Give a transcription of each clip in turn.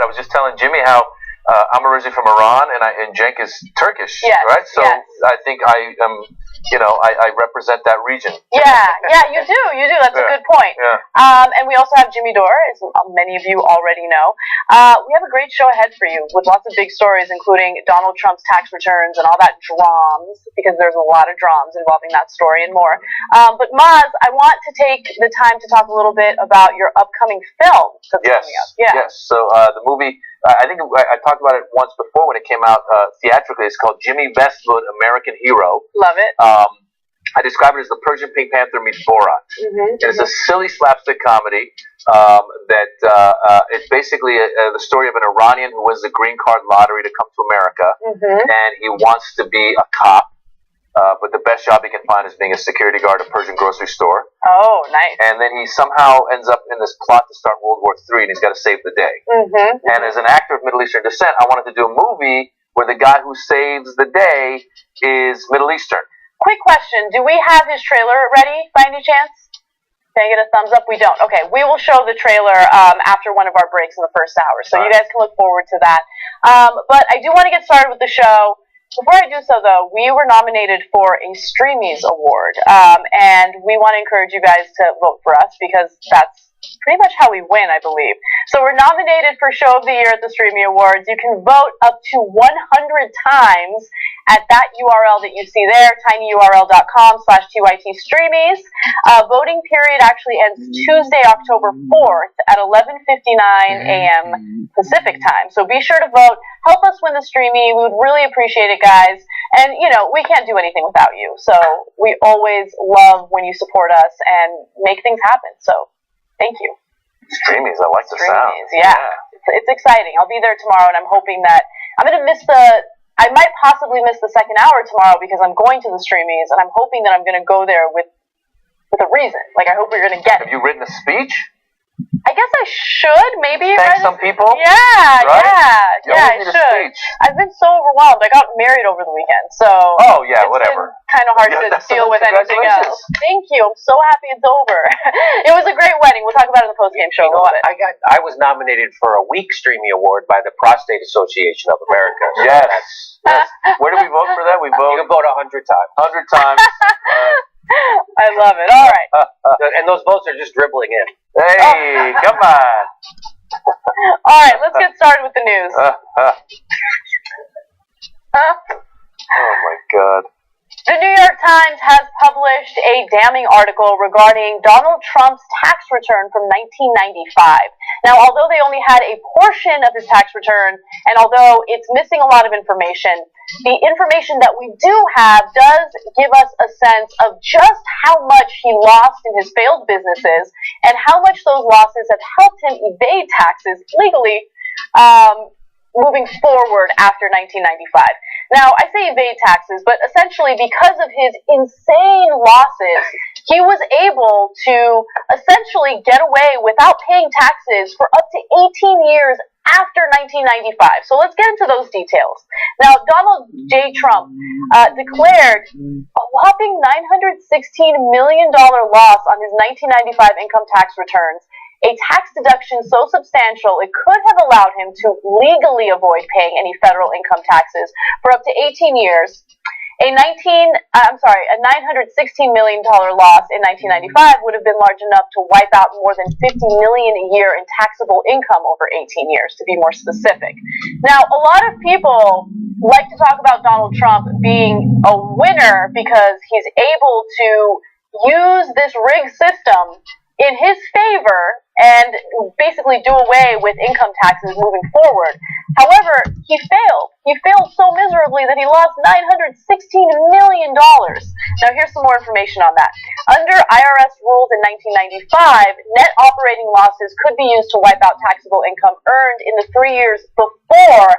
I was just telling Jimmy how I'm originally from Iran, and Cenk is Turkish, yes, right? So yes. I think I am, I represent that region. Yeah, you do. That's a good point. Yeah. And we also have Jimmy Dore, as many of you already know. We have a great show ahead for you with lots of big stories, including Donald Trump's tax returns and all that drams, because there's a lot of drams involving that story and more. But Maz, I want to take the time to talk a little bit about your upcoming film that's coming up. Yeah. Yes. So the movie, I think I talked about it once before when it came out theatrically. It's called Jimmy Westwood, American Hero. Love it. I describe it as the Persian Pink Panther meets Borat. It's a silly slapstick comedy it's basically the story of an Iranian who wins the green card lottery to come to America, and he wants to be a cop, but the best job he can find is being a security guard at a Persian grocery store. Oh, nice. And then he somehow ends up in this plot to start World War III, and he's got to save the day. And as an actor of Middle Eastern descent, I wanted to do a movie where the guy who saves the day is Middle Eastern. Quick question. Do we have his trailer ready by any chance? Can I get a thumbs up? We don't. Okay, we will show the trailer after one of our breaks in the first hour, so you guys can look forward to that. But I do want to get started with the show. Before I do so, though, we were nominated for a Streamies Award, and we want to encourage you guys to vote for us because that's pretty much how we win, I believe. So we're nominated for Show of the Year at the Streamy Awards. You can vote up to 100 times at that URL that you see there, tinyurl.com/TYTstreamies. Voting period actually ends Tuesday, October 4th at 11:59 a.m. Pacific time. So be sure to vote. Help us win the Streamy. We would really appreciate it, guys. And, we can't do anything without you. So we always love when you support us and make things happen. So thank you. Streamies, I like the sound. Yeah. It's exciting. I'll be there tomorrow, and I'm hoping that I'm going to I might possibly miss the second hour tomorrow because I'm going to the Streamies, and I'm hoping that I'm going to go there with a reason. Like, I hope you're going to get it. Have you written a speech? I guess I should, maybe. Thank some people? Yeah, right? I should. I've been so overwhelmed. I got married over the weekend, so... Oh, yeah, whatever. It's kind of hard to deal with anything else. Thank you. I'm so happy it's over. It was a great wedding. We'll talk about it in the post-game show. I was nominated for a Week Streamy Award by the Prostate Association of America. Yes. Where do we vote for that? We vote... You can vote 100 times. 100 times. I love it. All right. And those votes are just dribbling in. Hey, come on. All right, let's get started with the news. Oh, my God. The New York Times has published a damning article regarding Donald Trump's tax return from 1995. Now, although they only had a portion of his tax return, and although it's missing a lot of information, the information that we do have does give us a sense of just how much he lost in his failed businesses and how much those losses have helped him evade taxes legally moving forward after 1995. Now, I say evade taxes, but essentially because of his insane losses, he was able to essentially get away without paying taxes for up to 18 years after 1995. So let's get into those details. Now, Donald J. Trump declared a whopping $916 million loss on his 1995 income tax returns, a tax deduction so substantial it could have allowed him to legally avoid paying any federal income taxes for up to 18 years. A $916 million loss in 1995 would have been large enough to wipe out more than $50 million a year in taxable income over 18 years, to be more specific. Now, a lot of people like to talk about Donald Trump being a winner because he's able to use this rigged system in his favor and basically do away with income taxes moving forward. However, he failed. He failed so miserably that he lost $916 million. Now, here's some more information on that. Under IRS rules in 1995, net operating losses could be used to wipe out taxable income earned in the 3 years before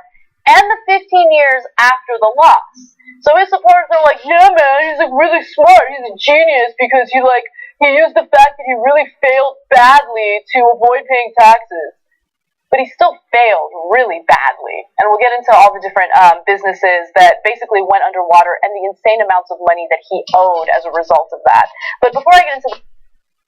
and the 15 years after the loss. So his supporters are like, yeah, man, he's like really smart. He's a genius because he used the fact that he really failed badly to avoid paying taxes. But he still failed really badly. And we'll get into all the different businesses that basically went underwater and the insane amounts of money that he owed as a result of that. But before I get into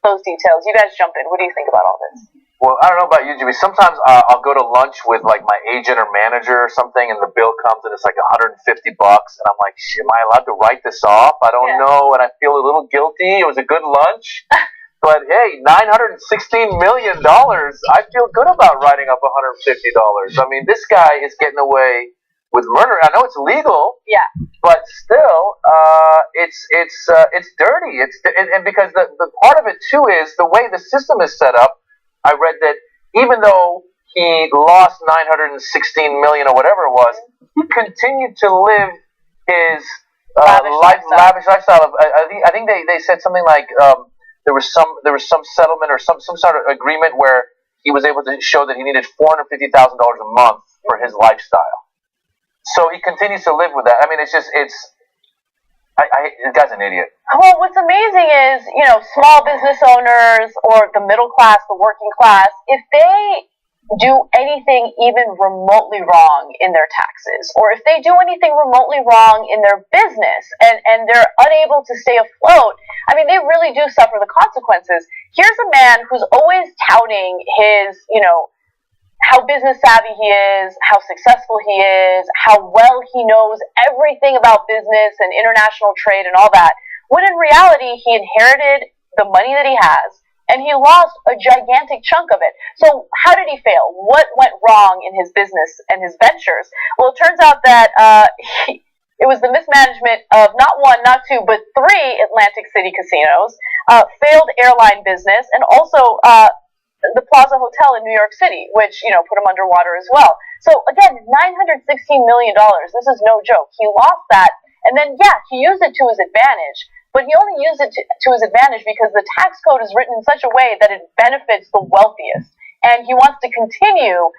those details, you guys jump in. What do you think about all this? Well, I don't know about you, Jimmy. Sometimes I'll go to lunch with like my agent or manager or something, and the bill comes and it's like $150, and I'm like, shit, am I allowed to write this off? I don't know, and I feel a little guilty. It was a good lunch, but hey, $916 million. I feel good about writing up $150. I mean, this guy is getting away with murder. I know it's legal, but still, it's dirty. And because the part of it too is the way the system is set up. I read that even though he lost $916 million or whatever it was, he continued to live his lavish lifestyle. I think they said something like there was some settlement or some sort of agreement where he was able to show that he needed $450,000 a month for his lifestyle. So he continues to live with that. I mean, the guy's an idiot. Well, what's amazing is, small business owners or the middle class, the working class, if they do anything even remotely wrong in their taxes, or if they do anything remotely wrong in their business and they're unable to stay afloat, I mean, they really do suffer the consequences. Here's a man who's always touting his, how business savvy he is, how successful he is, how well he knows everything about business and international trade and all that, when in reality he inherited the money that he has and he lost a gigantic chunk of it. So how did he fail? What went wrong in his business and his ventures? Well, it turns out that it was the mismanagement of not one, not two, but 3 Atlantic City casinos, failed airline business, and also the Plaza Hotel in New York City, which, put him underwater as well. So again, $916 million. This is no joke. He lost that, and then, he used it to his advantage, but he only used it to his advantage because the tax code is written in such a way that it benefits the wealthiest. And he wants to continue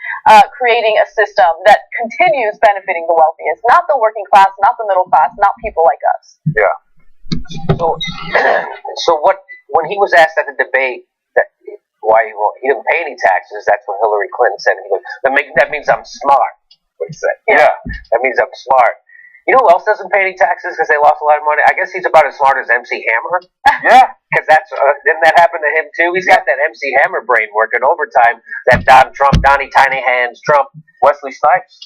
creating a system that continues benefiting the wealthiest, not the working class, not the middle class, not people like us. Yeah. So when he was asked at the debate why he didn't pay any taxes, that's what Hillary Clinton said. He goes, that means I'm smart. What he said. Yeah. That means I'm smart. You know who else doesn't pay any taxes because they lost a lot of money? I guess he's about as smart as MC Hammer. Yeah. Because didn't that happen to him too? He's got that MC Hammer brain working overtime. That Donnie Tiny Hands Trump. Wesley Snipes.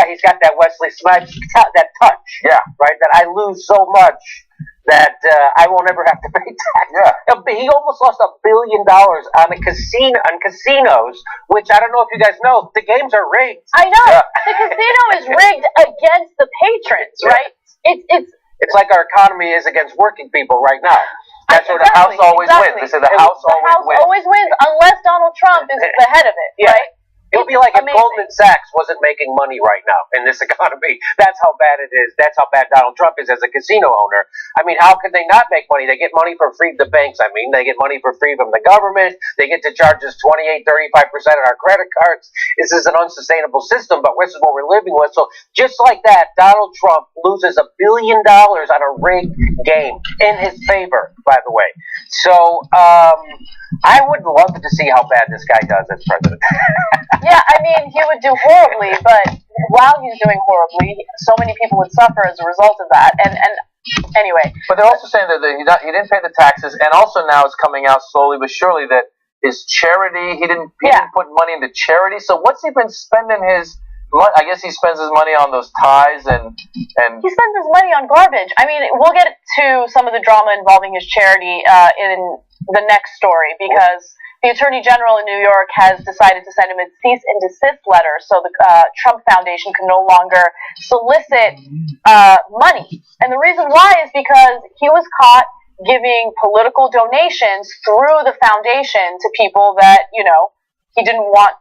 He's got that Wesley Snipes, that touch. Yeah. Right? That I lose so much that I won't ever have to pay tax. Yeah. He almost lost $1 billion on casinos, which I don't know if you guys know, the games are rigged. I know. Yeah. The casino is rigged against the patrons, right? It's like our economy is against working people right now. That's where the House always wins. They say the House always wins unless Donald Trump is the head of it, right? It would be like if Goldman Sachs wasn't making money right now in this economy. That's how bad it is. That's how bad Donald Trump is as a casino owner. I mean, how could they not make money? They get money for free, the banks, they get money for free from the government. They get to charge us 28, 35% on our credit cards. This is an unsustainable system, but this is what we're living with. So just like that, Donald Trump loses $1 billion on a rigged game in his favor, by the way. So I would love to see how bad this guy does as president. Yeah, I mean, he would do horribly, but while he's doing horribly, so many people would suffer as a result of that. And anyway. But they're also saying that he didn't pay the taxes, and also now it's coming out slowly but surely that his charity, he didn't put money into charity. So what's he been spending his money? I guess he spends his money on those ties and he spends his money on garbage. I mean, we'll get to some of the drama involving his charity in the next story, because the Attorney General in New York has decided to send him a cease and desist letter so the Trump Foundation can no longer solicit money. And the reason why is because he was caught giving political donations through the foundation to people that, he didn't want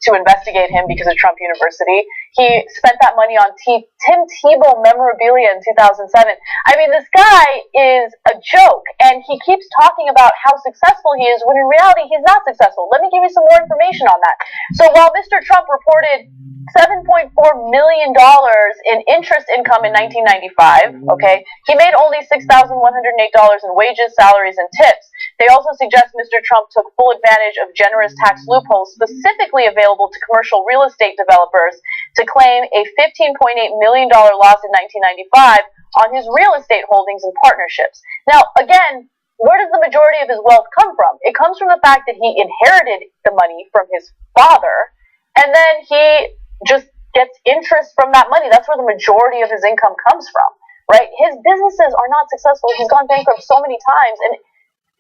to investigate him because of Trump University. He spent that money on Tim Tebow memorabilia in 2007. I mean, this guy is a joke, and he keeps talking about how successful he is, when in reality, he's not successful. Let me give you some more information on that. So while Mr. Trump reported $7.4 million in interest income in 1995, okay, he made only $6,108 in wages, salaries, and tips. They also suggest Mr. Trump took full advantage of generous tax loopholes specifically available to commercial real estate developers to claim a $15.8 million loss in 1995 on his real estate holdings and partnerships. Now, again, where does the majority of his wealth come from? It comes from the fact that he inherited the money from his father, and then he just gets interest from that money. That's where the majority of his income comes from, right? His businesses are not successful. He's gone bankrupt so many times, and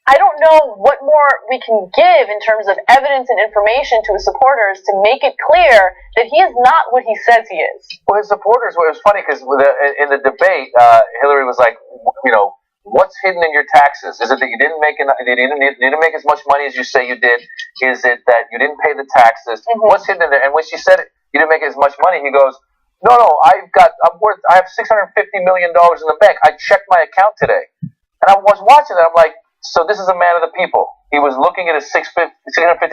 I don't know what more we can give in terms of evidence and information to his supporters to make it clear that he is not what he says he is. Well, his supporters, well, it was funny because in the debate, Hillary was like, what's hidden in your taxes? Is it that you didn't make make as much money as you say you did? Is it that you didn't pay the taxes? Mm-hmm. What's hidden in there? And when she said you didn't make as much money, he goes, no, I have $650 million in the bank. I checked my account today. And I was watching it. I'm like, so this is a man of the people. He was looking at his $650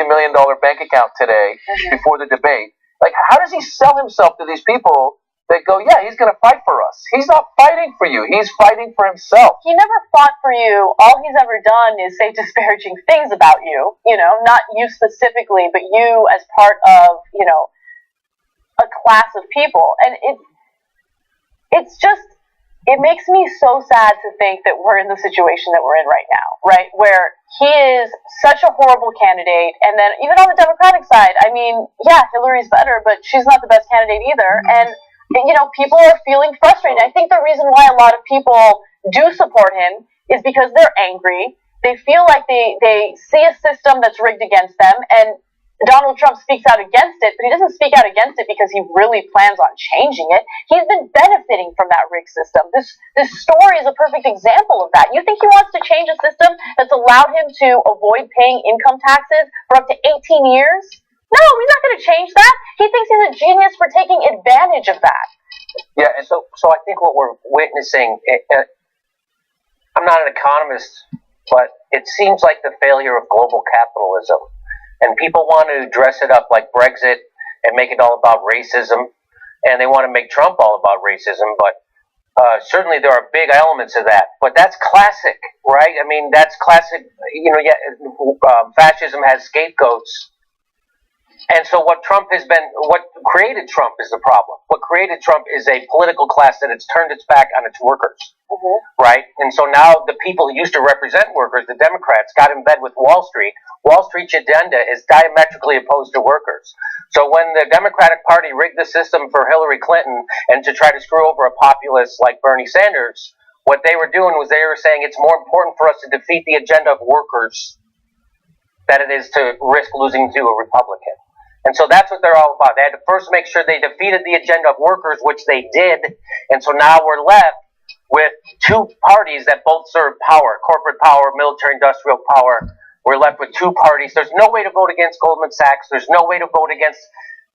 million bank account today before the debate. Like, how does he sell himself to these people that go, yeah, he's going to fight for us? He's not fighting for you. He's fighting for himself. He never fought for you. All he's ever done is say disparaging things about you, not you specifically, but you as part of, a class of people. And it's just, it makes me so sad to think that we're in the situation that we're in right now, right? Where he is such a horrible candidate. And then even on the Democratic side, I mean, yeah, Hillary's better, but she's not the best candidate either. And, people are feeling frustrated. I think the reason why a lot of people do support him is because they're angry. They feel like they see a system that's rigged against them, and Donald Trump speaks out against it, but he doesn't speak out against it because he really plans on changing it. He's been benefiting from that rigged system. This story is a perfect example of that. You think he wants to change a system that's allowed him to avoid paying income taxes for up to 18 years? No, he's not going to change that. He thinks he's a genius for taking advantage of that. Yeah, and so I think what we're witnessing, I'm not an economist, but it seems like the failure of global capitalism. And people want to dress it up like Brexit and make it all about racism. And they want to make Trump all about racism. But certainly there are big elements of that. But that's classic, right? I mean, that's classic. Fascism has scapegoats. And so what created Trump is the problem. What created Trump is a political class that has turned its back on its workers, right? And so now the people who used to represent workers, the Democrats, got in bed with Wall Street. Wall Street's agenda is diametrically opposed to workers. So when the Democratic Party rigged the system for Hillary Clinton and to try to screw over a populist like Bernie Sanders, what they were doing was they were saying it's more important for us to defeat the agenda of workers than it is to risk losing to a Republican. And so that's what they're all about. They had to first make sure they defeated the agenda of workers, which they did. And so now we're left with two parties that both serve power, corporate power, military industrial power. We're left with two parties. There's no way to vote against Goldman Sachs. There's no way to vote against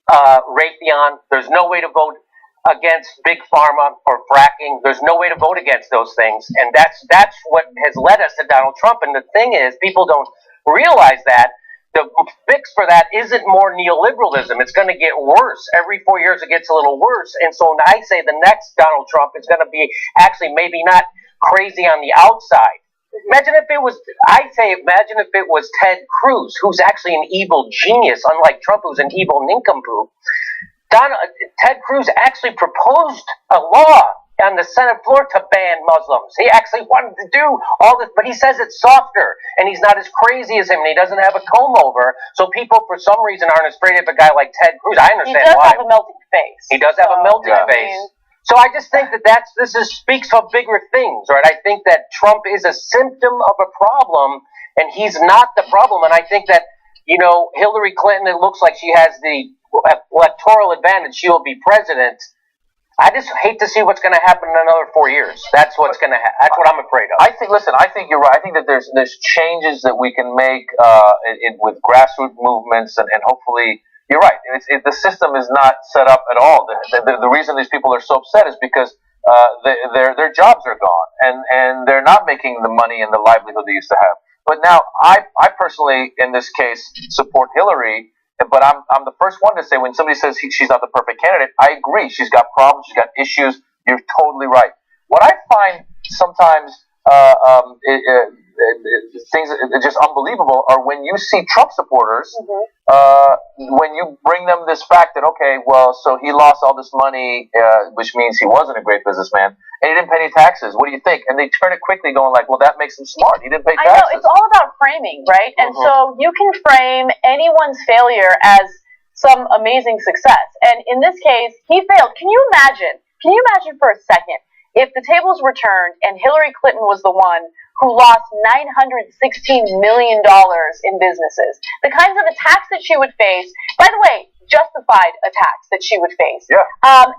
Raytheon. There's no way to vote against Big Pharma or fracking. There's no way to vote against those things. And that's what has led us to Donald Trump. And the thing is, people don't realize that the fix for that isn't more neoliberalism. It's going to get worse. Every 4 years it gets a little worse. And so I say the next Donald Trump is going to be actually maybe not crazy on the outside. Imagine if it was Ted Cruz, who's actually an evil genius, unlike Trump, who's an evil nincompoop. Ted Cruz actually proposed a law on the Senate floor to ban Muslims. He actually wanted to do all this, but he says it's softer, and he's not as crazy as him, and he doesn't have a comb over, so people, for some reason, aren't afraid of a guy like Ted Cruz. I understand why. He does have a melting face. He does have a melting face. So I just think this speaks of bigger things, right? I think that Trump is a symptom of a problem, and he's not the problem, and I think that, Hillary Clinton, it looks like she has the electoral advantage. She will be president. I just hate to see what's going to happen in another 4 years. That's what's going to happen. That's what I'm afraid of. I think you're right. I think that there's changes that we can make with grassroots movements, and hopefully, you're right. The system is not set up at all. The reason these people are so upset is because their jobs are gone, and they're not making the money and the livelihood they used to have. But now, I personally, in this case, support Hillary. But I'm the first one to say when somebody says she's not the perfect candidate, I agree. She's got problems. She's got issues. You're totally right. What I find sometimes things that are just unbelievable are when you see Trump supporters, when you bring them this fact that, okay, well, so he lost all this money, which means he wasn't a great businessman, and he didn't pay any taxes. What do you think? And they turn it quickly going like, well, that makes him smart. He didn't pay taxes. I know, it's all about framing, right? And so you can frame anyone's failure as some amazing success. And in this case, he failed. Can you imagine for a second if the tables were turned and Hillary Clinton was the one who lost $916 million in businesses? The kinds of attacks that she would face, by the way, justified attacks that she would face. Yeah.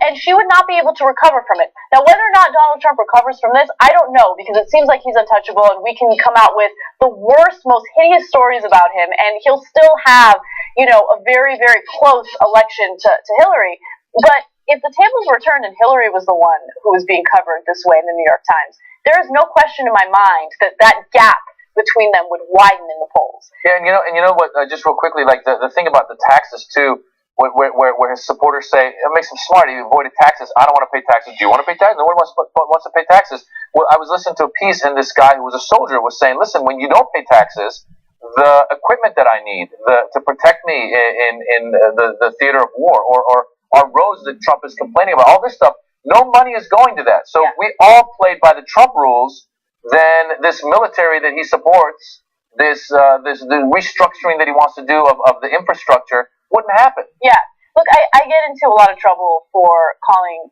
And she would not be able to recover from it. Now, whether or not Donald Trump recovers from this, I don't know, because it seems like he's untouchable and we can come out with the worst, most hideous stories about him, and he'll still have, a very, very close election to Hillary. But if the tables were turned and Hillary was the one who was being covered this way in the New York Times, there is no question in my mind that gap between them would widen in the polls. Yeah, and you know what? Just real quickly, like the thing about the taxes too, where his supporters say it makes him smart. He avoided taxes. I don't want to pay taxes. Do you want to pay taxes? No one wants to pay taxes. Well, I was listening to a piece, and this guy who was a soldier was saying, listen, when you don't pay taxes, the equipment that I need to protect me in the theater of war, or our roads that Trump is complaining about, all this stuff, no money is going to that. So if we all played by the Trump rules, then this military that he supports, this the restructuring that he wants to do of the infrastructure wouldn't happen. Yeah. Look, I get into a lot of trouble for calling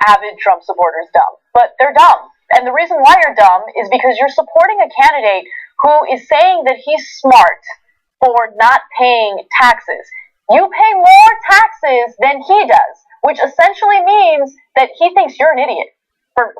avid Trump supporters dumb, but they're dumb. And the reason why you're dumb is because you're supporting a candidate who is saying that he's smart for not paying taxes. You pay more taxes than he does, which essentially means that he thinks you're an idiot for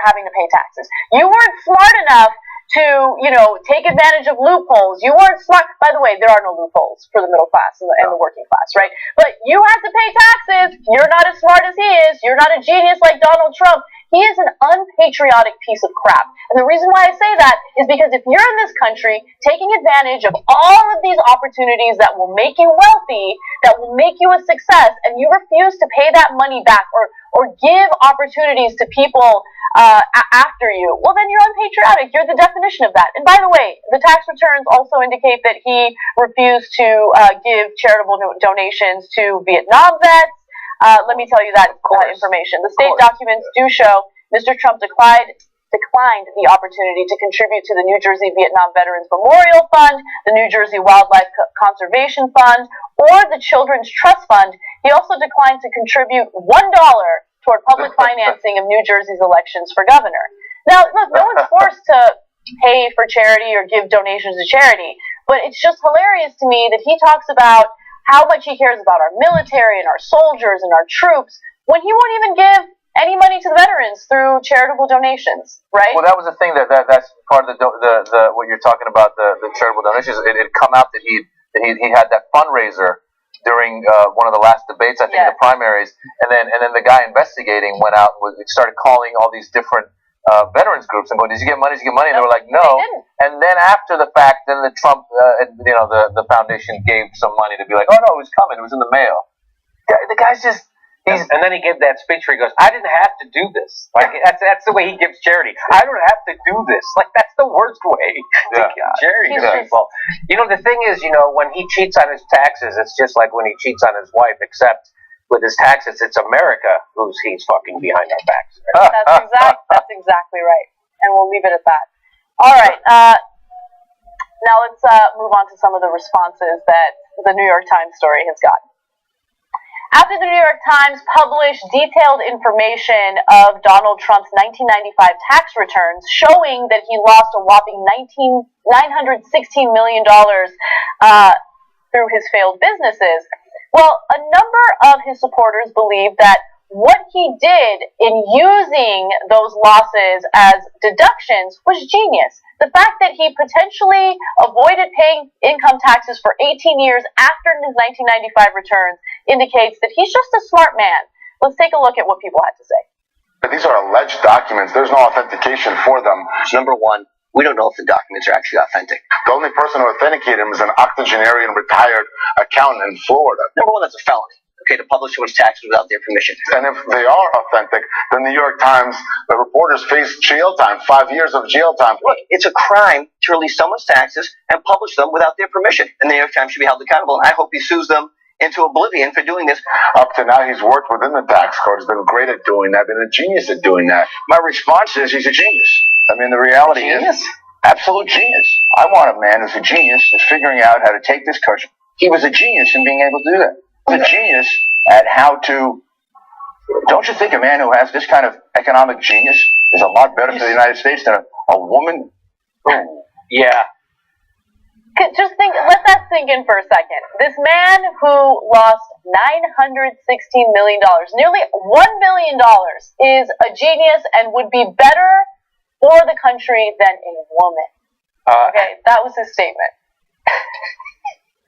having to pay taxes. You weren't smart enough to, take advantage of loopholes. You weren't smart. By the way, there are no loopholes for the middle class and the working class, right? But you had to pay taxes. You're not as smart as he is. You're not a genius like Donald Trump. He is an unpatriotic piece of crap. And the reason why I say that is because if you're in this country taking advantage of all of these opportunities that will make you wealthy, that will make you a success, and you refuse to pay that money back or give opportunities to people after you, well, then you're unpatriotic. You're the definition of that. And by the way, the tax returns also indicate that he refused to give charitable donations to Vietnam vets. Let me tell you that information. The state documents do show Mr. Trump declined the opportunity to contribute to the New Jersey Vietnam Veterans Memorial Fund, the New Jersey Wildlife Conservation Fund, or the Children's Trust Fund. He also declined to contribute $1 toward public financing of New Jersey's elections for governor. Now, look, no one's forced to pay for charity or give donations to charity, but it's just hilarious to me that he talks about how much he cares about our military and our soldiers and our troops when he won't even give any money to the veterans through charitable donations, right? Well, that was the thing that's part of the what you're talking about, the charitable donations. It had come out that he had that fundraiser during one of the last debates, I think, in the primaries, and then the guy investigating went out and started calling all these different veterans groups and going, "Did you get money? Did you get money?" And they were like, "No." And then after the fact, then the Trump, the foundation gave some money to be like, "Oh no, it was coming. It was in the mail." The guy's just. And then he gave that speech where he goes, "I didn't have to do this." Like that's the way he gives charity. I don't have to do this. Like that's the worst way to give charity to people. The thing is, when he cheats on his taxes, it's just like when he cheats on his wife, except with his taxes, it's America who's he's fucking behind our backs. Right? That's exactly right. And we'll leave it at that. All right. Now let's move on to some of the responses that the New York Times story has gotten. After the New York Times published detailed information of Donald Trump's 1995 tax returns showing that he lost a whopping $916 million through his failed businesses, well, a number of his supporters believe that what he did in using those losses as deductions was genius. The fact that he potentially avoided paying income taxes for 18 years after his 1995 returns indicates that he's just a smart man. Let's take a look at what people had to say. But these are alleged documents. There's no authentication for them. Number one, we don't know if the documents are actually authentic. The only person who authenticated them is an octogenarian retired accountant in Florida. Number one, that's a felony. to publish someone's taxes without their permission. And if they are authentic, the New York Times, the reporters face jail time, 5 years of jail time. Look, it's a crime to release someone's taxes and publish them without their permission. And the New York Times should be held accountable. And I hope he sues them into oblivion for doing this. Up to now, he's worked within the tax code. He's been great at doing that, been a genius at doing that. My response is he's a genius. I mean, the reality is, absolute genius. I want a man who's a genius at figuring out how to take this country. He was a genius in being able to do that. He was a genius at how to. Don't you think a man who has this kind of economic genius is a lot better for the United States than a woman? Yeah. Just think, let that sink in for a second. This man who lost $916 million, nearly $1 billion, is a genius and would be better for the country than a woman. Okay, that was his statement.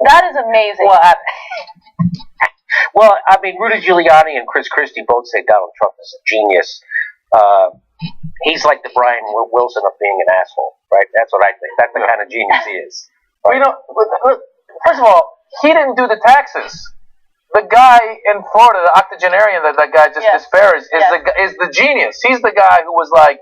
That is amazing. Well, I mean, Rudy Giuliani and Chris Christie both say Donald Trump is a genius. He's like the Brian Wilson of being an asshole, right? That's what I think. That's the kind of genius he is. Right? Look, first of all, he didn't do the taxes. The guy in Florida, the octogenarian that guy just disparaged, is the genius. He's the guy who was like,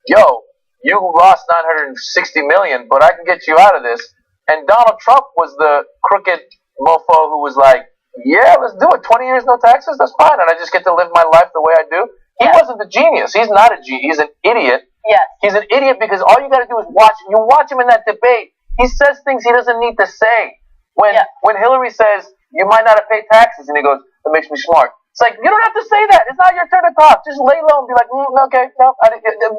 yo, you lost $960 million, but I can get you out of this. And Donald Trump was the crooked mofo who was like, yeah, let's do it. 20 years, no taxes, that's fine. And I just get to live my life the way I do. He wasn't the genius. He's not a genius. He's an idiot. Yes. He's an idiot because all you got to do is watch. You watch him in that debate. He says things he doesn't need to say. When Hillary says, you might not have paid taxes, and he goes, that makes me smart. It's like, you don't have to say that. It's not your turn to talk. Just lay low and be like, okay, no.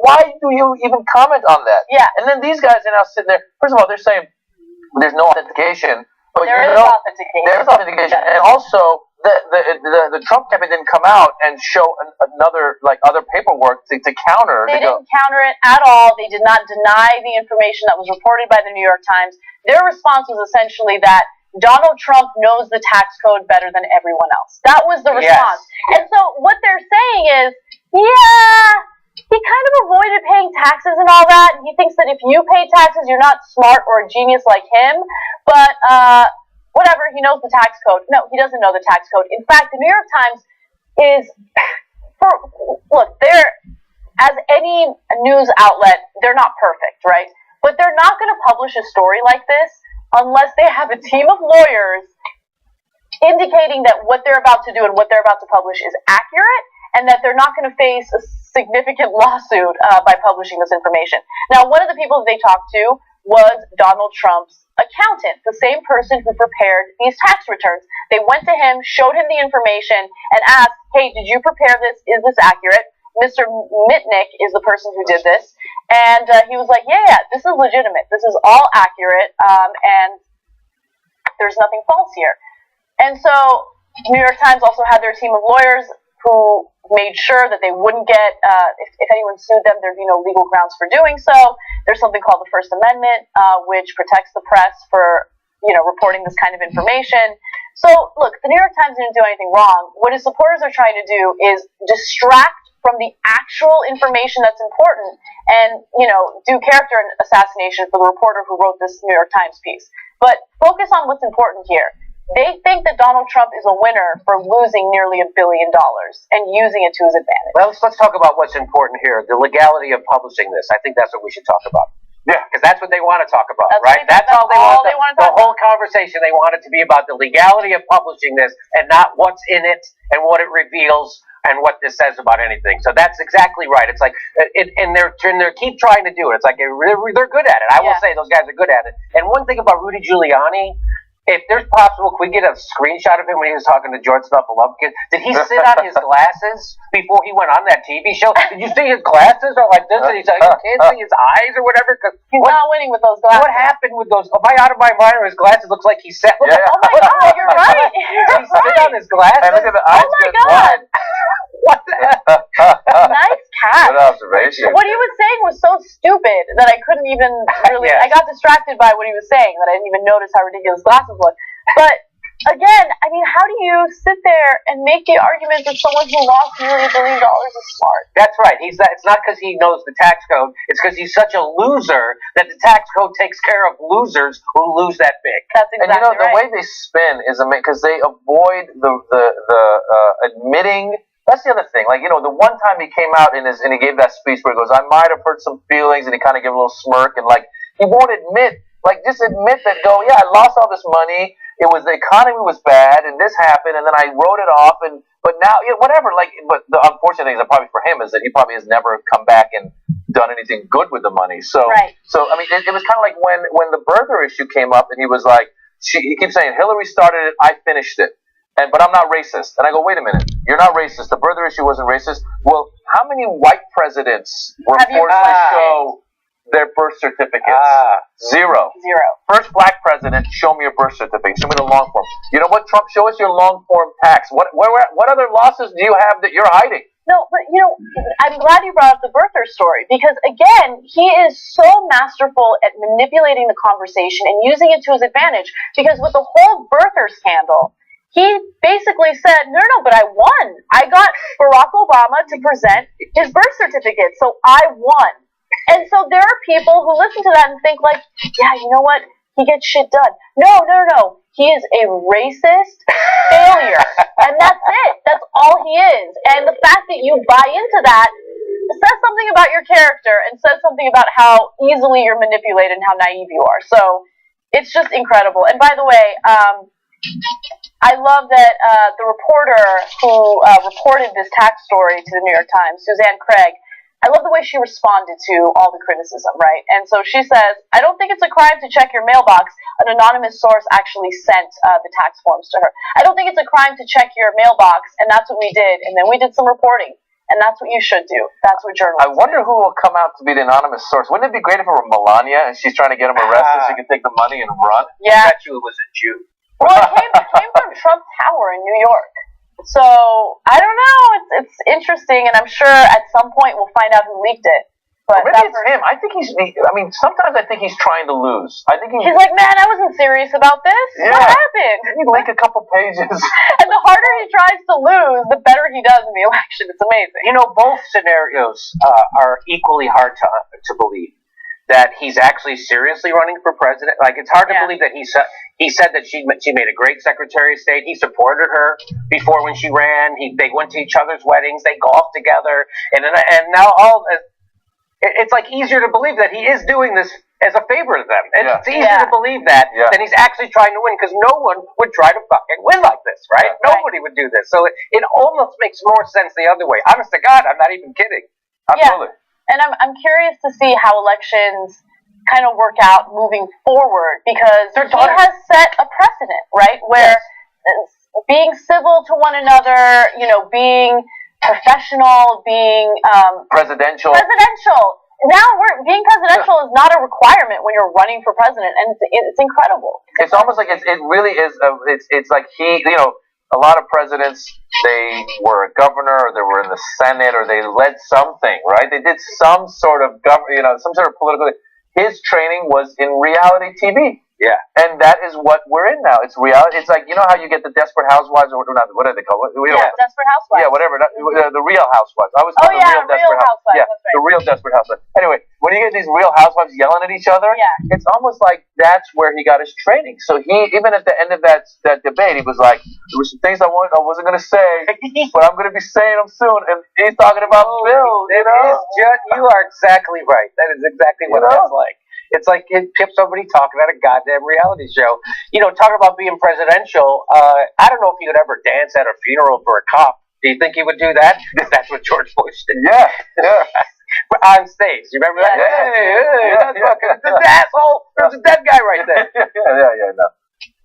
Why do you even comment on that? Yeah. And then these guys are now sitting there. First of all, they're saying there's no authentication. But there is authentication. There is authentication. And also, the Trump campaign didn't come out and show another, other paperwork to counter. They didn't counter it at all. They did not deny the information that was reported by the New York Times. Their response was essentially that Donald Trump knows the tax code better than everyone else. That was the response. Yes. And so what they're saying is, he kind of avoided paying taxes and all that. He thinks that if you pay taxes, you're not smart or a genius like him. But whatever, he knows the tax code. No, he doesn't know the tax code. In fact, the New York Times is, they're, as any news outlet, they're not perfect, right? But they're not going to publish a story like this unless they have a team of lawyers indicating that what they're about to do and what they're about to publish is accurate and that they're not going to face a significant lawsuit by publishing this information. Now, one of the people that they talked to was Donald Trump's accountant, the same person who prepared these tax returns. They went to him, showed him the information, and asked, hey, did you prepare this? Is this accurate? Mr. Mitnick is the person who did this. And he was like, yeah, this is legitimate. This is all accurate, and there's nothing false here. And so New York Times also had their team of lawyers who made sure that they wouldn't get, if anyone sued them, there'd be no legal grounds for doing so. There's something called the First Amendment, which protects the press for, reporting this kind of information. So, look, the New York Times didn't do anything wrong. What his supporters are trying to do is distract from the actual information that's important and, do character assassination for the reporter who wrote this New York Times piece. But focus on what's important here. They think that Donald Trump is a winner for losing nearly $1 billion and using it to his advantage. Well, let's talk about what's important here, the legality of publishing this. I think that's what we should talk about. Yeah, because that's what they want to talk about, right? That's all they want to talk about. The whole conversation, they want it to be about the legality of publishing this and not what's in it and what it reveals and what this says about anything. So that's exactly right. It's like, and they keep trying to do it. It's like they're good at it. I will say those guys are good at it. And one thing about Rudy Giuliani, if there's possible, can we get a screenshot of him when he was talking to George Snuffleupagus? Did he sit on his glasses before he went on that TV show? Did you see his glasses are like this? And he's like, you can't see his eyes or whatever? He's not winning with those glasses. What happened with those? Am I out of my mind or his glasses looks like he sat? Oh my God, you're right. Did he sit on his glasses? And look at the eyes. Oh my God. What the heck? Nice catch. Good observation. What he was saying was so stupid that I couldn't even really, I got distracted by what he was saying that I didn't even notice how ridiculous glasses look. But again, I mean, how do you sit there and make the argument that someone who lost nearly $1 billion is smart? That's right. It's not because he knows the tax code. It's because he's such a loser that the tax code takes care of losers who lose that big. That's exactly And right. the way they spin is amazing because they avoid the admitting. That's the other thing. Like, the one time he came out and he gave that speech where he goes, "I might have hurt some feelings," and he kind of gave a little smirk, and like he won't admit, like just admit that. Go, yeah, I lost all this money. It was the economy was bad, and this happened, and then I wrote it off, but now whatever. Like, but the unfortunate thing is that probably for him is that he probably has never come back and done anything good with the money. So, Right. So I mean, it was kind of like when the birther issue came up, and he was like, he keeps saying Hillary started it, I finished it. But I'm not racist. And I go, wait a minute, you're not racist. The birther issue wasn't racist. Well, how many white presidents were Have you forced to tried? show their birth certificates? Zero. First black president, show me your birth certificate. Show me the long form. You know what, Trump? Show us your long form tax. What other losses do you have that you're hiding? No, but I'm glad you brought up the birther story because again, he is so masterful at manipulating the conversation and using it to his advantage. Because with the whole birther scandal, he basically said, no, but I won. I got Barack Obama to present his birth certificate, so I won. And so there are people who listen to that and think like, yeah, you know what? He gets shit done. No. He is a racist failure. And that's it. That's all he is. And the fact that you buy into that says something about your character and says something about how easily you're manipulated and how naive you are. So it's just incredible. And by the way, I love that the reporter who reported this tax story to the New York Times, Suzanne Craig, I love the way she responded to all the criticism, right? And so she says, I don't think it's a crime to check your mailbox. An anonymous source actually sent the tax forms to her. I don't think it's a crime to check your mailbox, and that's what we did. And then we did some reporting, and that's what you should do. That's what journalists I wonder who will come out to be the anonymous source. Wouldn't it be great if it were Melania and she's trying to get him arrested so he can take the money and run? Yeah. I bet you it was a Jew. Well, it came from Trump Tower in New York. So, I don't know. It's interesting, and I'm sure at some point we'll find out who leaked it. But maybe it's him. I think sometimes I think he's trying to lose. I think he's like, man, I wasn't serious about this. Yeah. What happened? He leak a couple pages. And the harder he tries to lose, the better he does in the election. It's amazing. Both scenarios are equally hard to believe. That he's actually seriously running for president. Like, it's hard to believe that he said that she made a great Secretary of State. He supported her before when she ran. They went to each other's weddings. They golfed together. And now it's like easier to believe that he is doing this as a favor to them. And it's easier to believe that than he's actually trying to win, because no one would try to fucking win like this, right? Nobody would do this. So it almost makes more sense the other way. Honest to God, I'm not even kidding. Absolutely. Yeah. And I'm curious to see how elections kind of work out moving forward, because he has set a precedent, right? Where being civil to one another, being professional, being presidential. Now being presidential is not a requirement when you're running for president, and it's incredible. It's almost like it really is. It's like a lot of presidents, they were a governor, or they were in the Senate, or they led something, right? They did some sort of some sort of political. His training was in reality TV. Yeah. And that is what we're in now. It's reality. It's like, how you get the Desperate Housewives, or not, what are they called? Desperate Housewives. Yeah, whatever. The Real Housewives. I was called Real Desperate Housewives. Yeah, That's right. the Real Desperate Housewives. Anyway, when you get these Real Housewives yelling at each other, it's almost like that's where he got his training. So he, even at the end of that debate, he was like, there were some things I wasn't going to say, but I'm going to be saying them soon. And he's talking about Bill, You are exactly right. That is exactly what that's like. It's like somebody talking at a goddamn reality show. Talking about being presidential. I don't know if he would ever dance at a funeral for a cop. Do you think he would do that? Because that's what George Bush did. Yeah. On stage. You remember that? Hey, that's fucking this asshole. There's a dead guy right there. Yeah. No.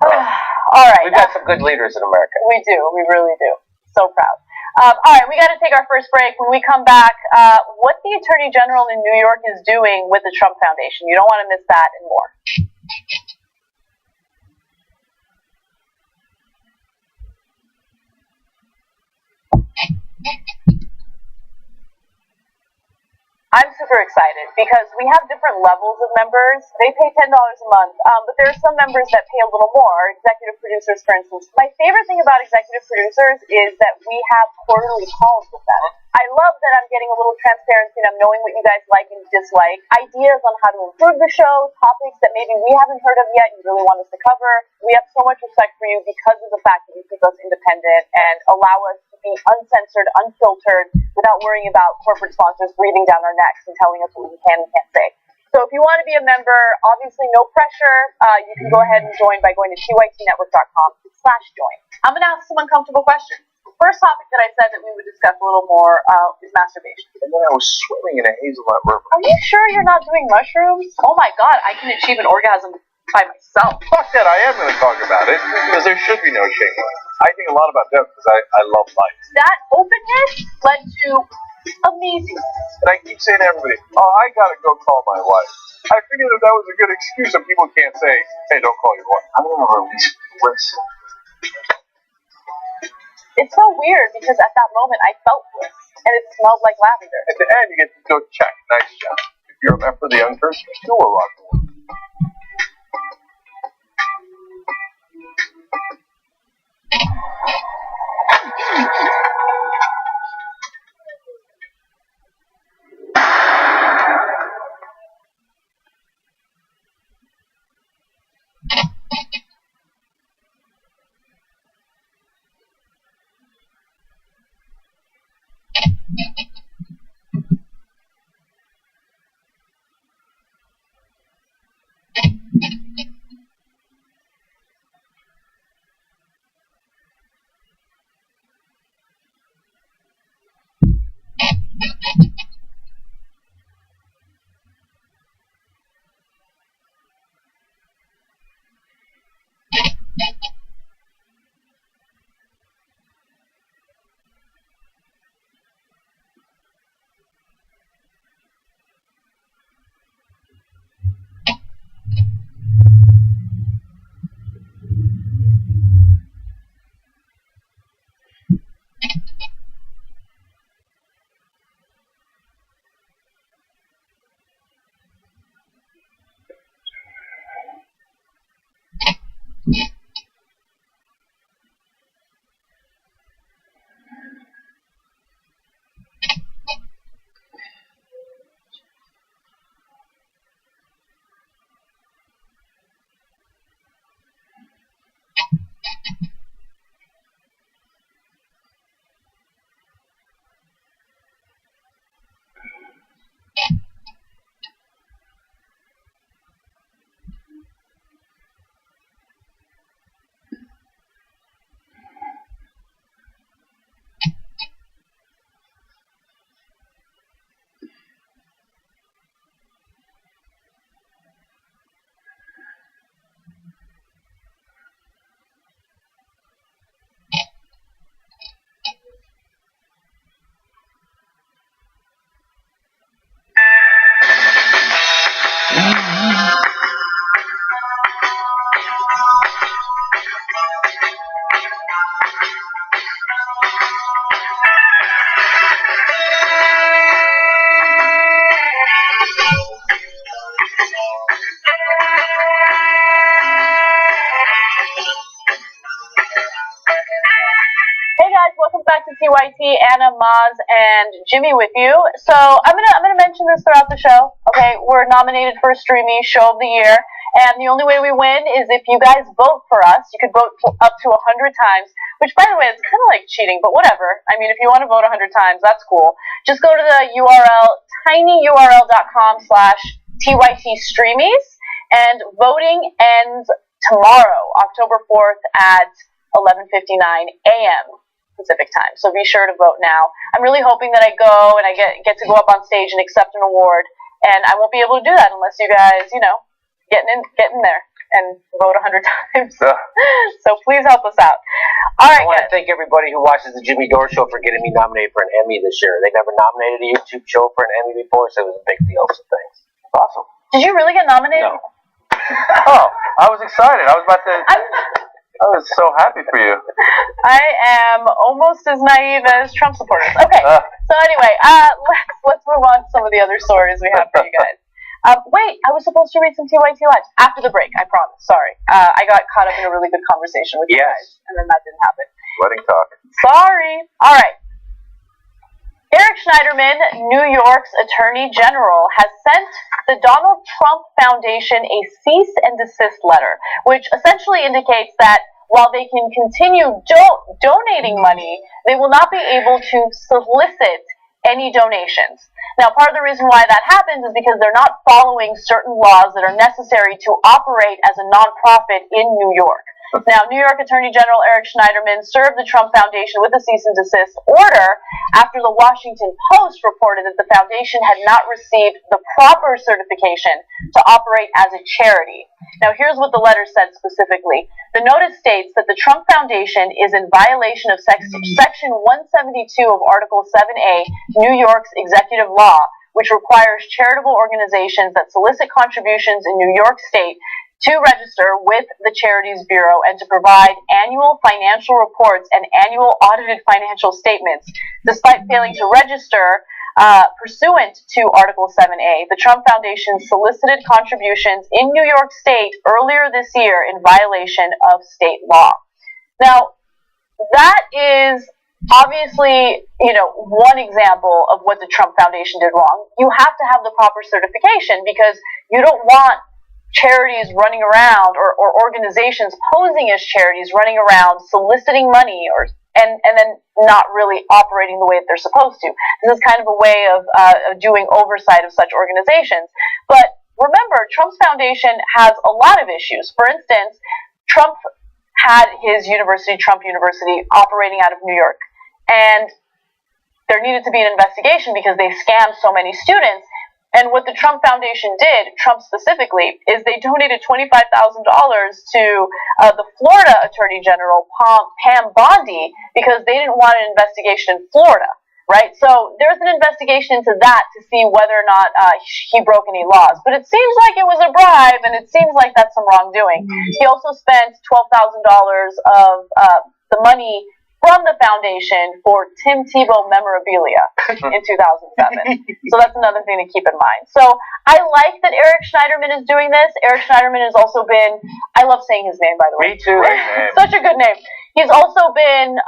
All right. We've got some good leaders in America. We do. We really do. So proud. All right, we got to take our first break. When we come back, what the Attorney General in New York is doing with the Trump Foundation. You don't want to miss that and more. I'm super excited because we have different levels of members. They pay $10 a month, but there are some members that pay a little more. Executive producers, for instance. My favorite thing about executive producers is that we have quarterly calls with them. I love that I'm getting a little transparency and I'm knowing what you guys like and dislike, ideas on how to improve the show, topics that maybe we haven't heard of yet you really want us to cover. We have so much respect for you because of the fact that you keep us independent and allow us to be uncensored, unfiltered, without worrying about corporate sponsors breathing down our necks and telling us what we can and can't say. So if you want to be a member, obviously no pressure. You can go ahead and join by going to tytnetwork.com/join. I'm going to ask some uncomfortable questions. First topic that I said that we would discuss a little more is masturbation. And then I was swimming in a hazelnut river. Are you sure you're not doing mushrooms? Oh my god, I can achieve an orgasm by myself. Fuck that, I am going to talk about it, because there should be no shame in it. I think a lot about that because I love life. That openness led to amazing. And I keep saying to everybody, oh, I got to go call my wife. I figured that was a good excuse that people can't say, hey, don't call your wife. I'm going to release bliss. It's so weird because at that moment I felt bliss and it smelled like lavender. At the end, you get to go check. Nice job. If you're a member of the Young Turks, you are rock. Back to TYT, Anna, Maz, and Jimmy with you. So I'm gonna mention this throughout the show. Okay, we're nominated for a Streamy Show of the Year, and the only way we win is if you guys vote for us. You could vote up to 100 times, which, by the way, is kind of like cheating, but whatever. I mean, if you want to vote 100 times, that's cool. Just go to the URL tinyurl.com/TYT Streamies, and voting ends tomorrow, October 4th at 11:59 a.m. Pacific time. So be sure to vote now. I'm really hoping that I go and I get to go up on stage and accept an award, and I won't be able to do that unless you guys, get in there and vote 100 times. So please help us out. All right, I want to thank everybody who watches the Jimmy Dore Show for getting me nominated for an Emmy this year. They never nominated a YouTube show for an Emmy before, so it was a big deal. So thanks. Awesome. Did you really get nominated? No. Oh, I was excited. I was so happy for you. I am almost as naive as Trump supporters. Okay. So anyway, let's move on to some of the other stories we have for you guys. Wait, I was supposed to read some TYT Lives after the break. I promise. Sorry, I got caught up in a really good conversation with you guys, and then that didn't happen. Wedding talk. Sorry. All right. Eric Schneiderman, New York's Attorney General, has sent the Donald Trump Foundation a cease and desist letter, which essentially indicates that while they can continue donating money, they will not be able to solicit any donations. Now, part of the reason why that happens is because they're not following certain laws that are necessary to operate as a nonprofit in New York. Now, New York Attorney General Eric Schneiderman served the Trump Foundation with a cease and desist order after the Washington Post reported that the foundation had not received the proper certification to operate as a charity. Now, here's what the letter said specifically. The notice states that the Trump Foundation is in violation of Section 172 of Article 7A, New York's executive law, which requires charitable organizations that solicit contributions in New York State to register with the Charities Bureau and to provide annual financial reports and annual audited financial statements. Despite failing to register pursuant to Article 7A, the Trump Foundation solicited contributions in New York State earlier this year in violation of state law. Now, that is obviously, one example of what the Trump Foundation did wrong. You have to have the proper certification because you don't want charities running around or organizations posing as charities running around soliciting money and then not really operating the way that they're supposed to. This is kind of a way of doing oversight of such organizations. But remember, Trump's foundation has a lot of issues. For instance, Trump had his university, Trump University, operating out of New York. And there needed to be an investigation because they scammed so many students. And what the Trump Foundation did, Trump specifically, is they donated $25,000 to the Florida Attorney General, Pam Bondi, because they didn't want an investigation in Florida, right? So there's an investigation into that to see whether or not he broke any laws. But it seems like it was a bribe, and it seems like that's some wrongdoing. He also spent $12,000 of the money from the foundation for Tim Tebow memorabilia in 2007. So that's another thing to keep in mind. So I like that Eric Schneiderman is doing this. Eric Schneiderman has also been, I love saying his name, by the way. Me too. Such a good name. He's also been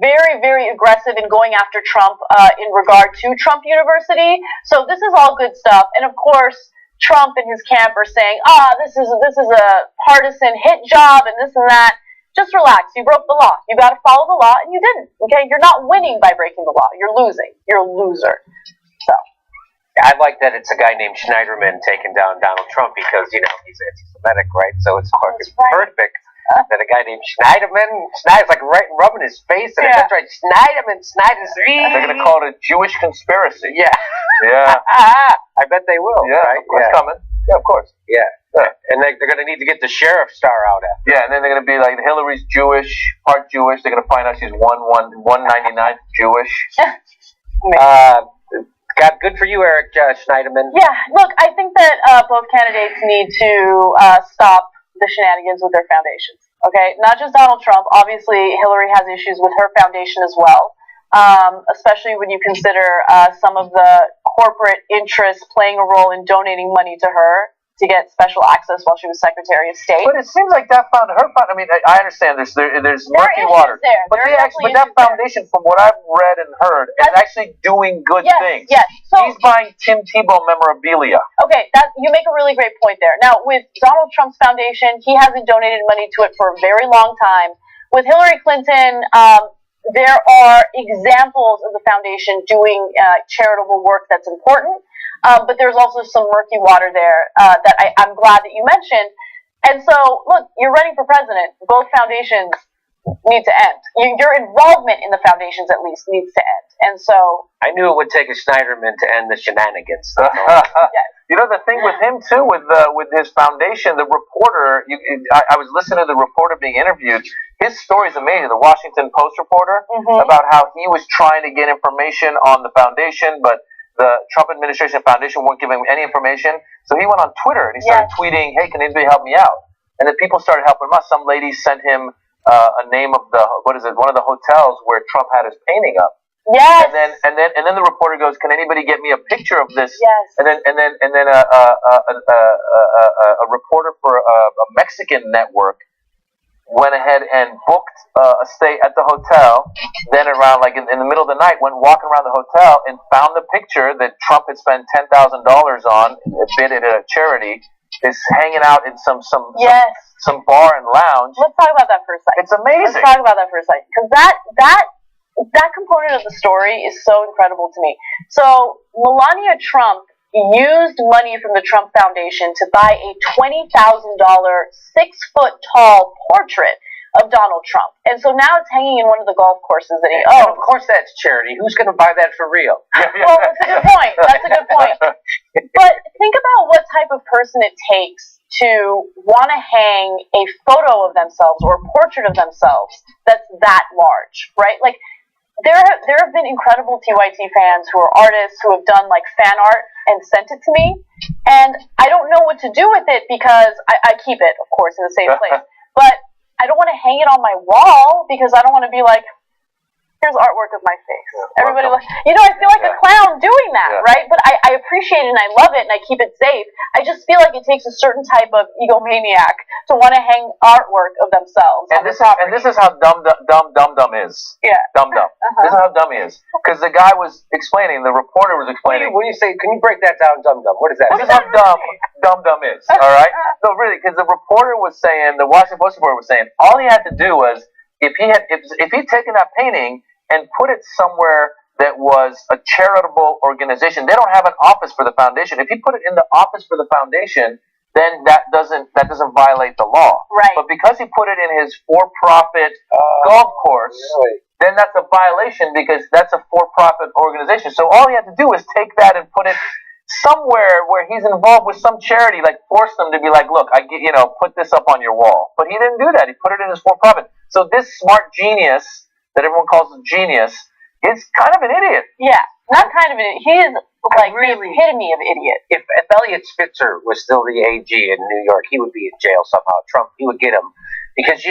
very, very aggressive in going after Trump in regard to Trump University. So this is all good stuff. And of course, Trump and his camp are saying, this is a partisan hit job and this and that. Just relax. You broke the law. You got to follow the law, and you didn't. Okay, you're not winning by breaking the law. You're losing. You're a loser. So, I like that it's a guy named Schneiderman taking down Donald Trump because he's anti-Semitic, right? So it's fucking perfect that a guy named Schneiderman, Schneider's like rubbing his face, and that's right, Schneiderman, They're gonna call it a Jewish conspiracy. Yeah. I bet they will. Yeah, right? It's coming. Yeah, of course. Yeah. And they're going to need to get the sheriff star out after. Yeah, and then they're going to be like, Hillary's Jewish, part Jewish. They're going to find out she's 199 Jewish. God, good for you, Eric Schneiderman. Yeah, look, I think that both candidates need to stop the shenanigans with their foundations. Okay, not just Donald Trump. Obviously, Hillary has issues with her foundation as well. Especially when you consider some of the corporate interests playing a role in donating money to her to get special access while she was Secretary of State. But it seems like that I understand there's murky water. But that foundation, from what I've read and heard, is actually doing good things. Yes. So he's buying Tim Tebow memorabilia. Okay, you make a really great point there. Now, with Donald Trump's foundation, he hasn't donated money to it for a very long time. With Hillary Clinton, there are examples of the foundation doing charitable work that's important, but there's also some murky water there that I'm glad that you mentioned. And so, look, you're running for president. Both foundations need to end. Your involvement in the foundations, at least, needs to end. And so, I knew it would take a Schneiderman to end the shenanigans. yes. The thing with him too, with his foundation, the reporter. I was listening to the reporter being interviewed. His story is amazing. The Washington Post reporter about how he was trying to get information on the foundation, but the Trump administration and foundation weren't giving him any information. So he went on Twitter and he started tweeting, "Hey, can anybody help me out?" And then people started helping him out. Some lady sent him a name of one of the hotels where Trump had his painting up. Yes. And then the reporter goes, "Can anybody get me a picture of this?" Yes. And then a reporter for a Mexican network went ahead and booked a stay at the hotel. Then around like in the middle of the night, went walking around the hotel and found the picture that Trump had spent $10,000 on, bid it at a charity. Is hanging out in some bar and lounge. Let's talk about that for a second. It's amazing. Let's talk about that for a second, because that component of the story is so incredible to me. So Melania Trump used money from the Trump Foundation to buy a $20,000 6-foot-tall portrait of Donald Trump. And so now it's hanging in one of the golf courses that he owns. And of course that's charity. Who's going to buy that for real? Well, that's a good point. That's a good point. But think about what type of person it takes to want to hang a photo of themselves or a portrait of themselves that's that large, right? Like, there have been incredible TYT fans who are artists who have done like fan art and sent it to me, and I don't know what to do with it because I keep it, of course, in a safe place, but I don't want to hang it on my wall because I don't want to be like, here's artwork of my face. Everybody, I feel like a clown doing that, right? But I appreciate it and I love it and I keep it safe. I just feel like it takes a certain type of egomaniac to want to hang artwork of themselves. And this is how dumb is. Yeah. Dumb. This is how dumb he is. Because the guy was explaining, the reporter was explaining. What do you say? Can you break that down, dumb? What is that? This is how dumb is. All right. No, really, because the reporter was saying, the Washington Post reporter was saying, all he had to do was if he'd taken that painting and put it somewhere that was a charitable organization. They don't have an office for the foundation. If he put it in the office for the foundation, then that doesn't violate the law. Right. But because he put it in his for-profit golf course, then that's a violation because that's a for-profit organization. So all he had to do is take that and put it somewhere where he's involved with some charity, like force them to be like, look, put this up on your wall. But he didn't do that. He put it in his for-profit. So this smart genius that everyone calls a genius is kind of an idiot. Yeah, not kind of an idiot. He is like the epitome of idiot. If Elliot Spitzer was still the AG in New York, he would be in jail somehow. Trump, he would get him. Because,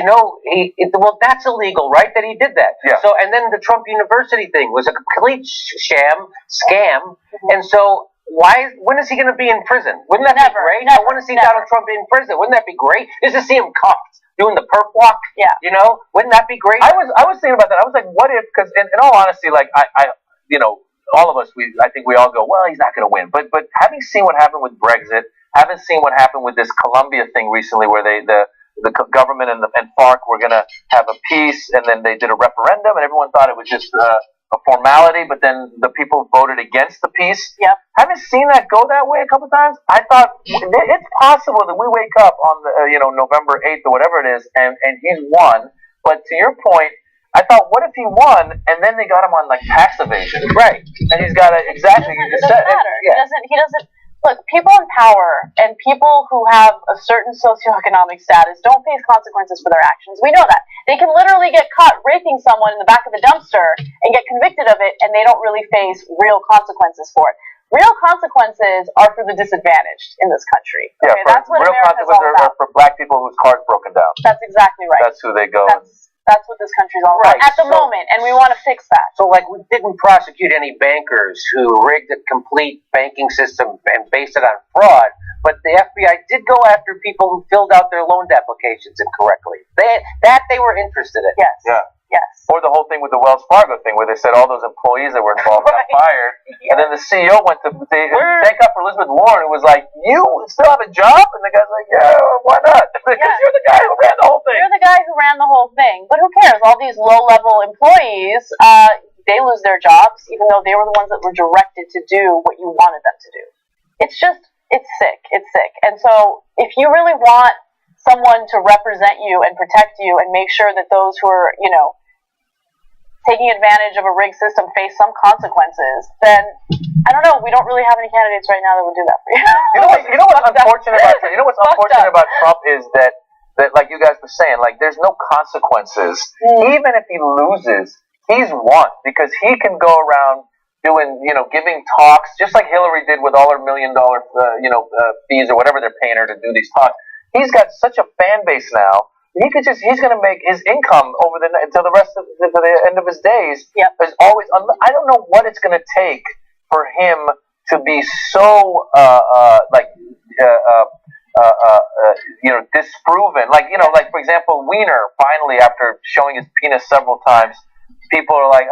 that's illegal, right, that he did that. Yeah. So, and then the Trump University thing was a complete scam. Mm-hmm. And so, when is he going to be in prison? Wouldn't that be great? I want to see Donald Trump in prison. Wouldn't that be great? Just to see him cuffed, doing the perp walk. Yeah. Wouldn't that be great? I was thinking about that. I was like, what if? Because in all honesty, like all of us, I think we all go, well, he's not going to win. But having seen what happened with Brexit, having seen what happened with this Colombia thing recently, where the government and FARC were going to have a peace, and then they did a referendum, and everyone thought it was just a formality, but then the people voted against the peace. Yep. Having seen that go that way a couple times, I thought it's possible that we wake up on November 8th or whatever it is, and he's won. But to your point, I thought, what if he won and then they got him on like tax evasion? Right. And he's got exactly. It doesn't matter. He doesn't. Look, people in power and people who have a certain socioeconomic status don't face consequences for their actions. We know that. They can literally get caught raping someone in the back of a dumpster and get convicted of it, and they don't really face real consequences for it. Real consequences are for the disadvantaged in this country. Okay, that's what real America's all consequences are about. for black people whose car's broken down. That's exactly right. That's who they go. That's what this country's all about at the moment, and we want to fix that. So, we didn't prosecute any bankers who rigged a complete banking system and based it on fraud, but the FBI did go after people who filled out their loan applications incorrectly. They were interested in. Yes. Yeah. Yes. Or the whole thing with the Wells Fargo thing, where they said all those employees that were involved got fired, and then the CEO went to thank God for Elizabeth Warren, who was like, "You still have a job?" And the guy's like, "Yeah, why not?" Because you're the guy who ran the whole thing. You're the guy who ran the whole thing. But who cares? All these low-level employees, they lose their jobs, even though they were the ones that were directed to do what you wanted them to do. It's sick. It's sick. And so, if you really want someone to represent you and protect you and make sure that those who are, taking advantage of a rigged system face some consequences, then I don't know. We don't really have any candidates right now that would do that for you. You know what's unfortunate about Trump is that like you guys were saying, like there's no consequences. Even if he loses, he's won because he can go around doing, giving talks just like Hillary did with all her $1 million, fees or whatever they're paying her to do these talks. He's got such a fan base now he's going to make his income over until the rest of to the end of his days. Yep. There's always, I don't know what it's going to take for him to be so disproven. Like for example, Wiener finally, after showing his penis several times, people are like,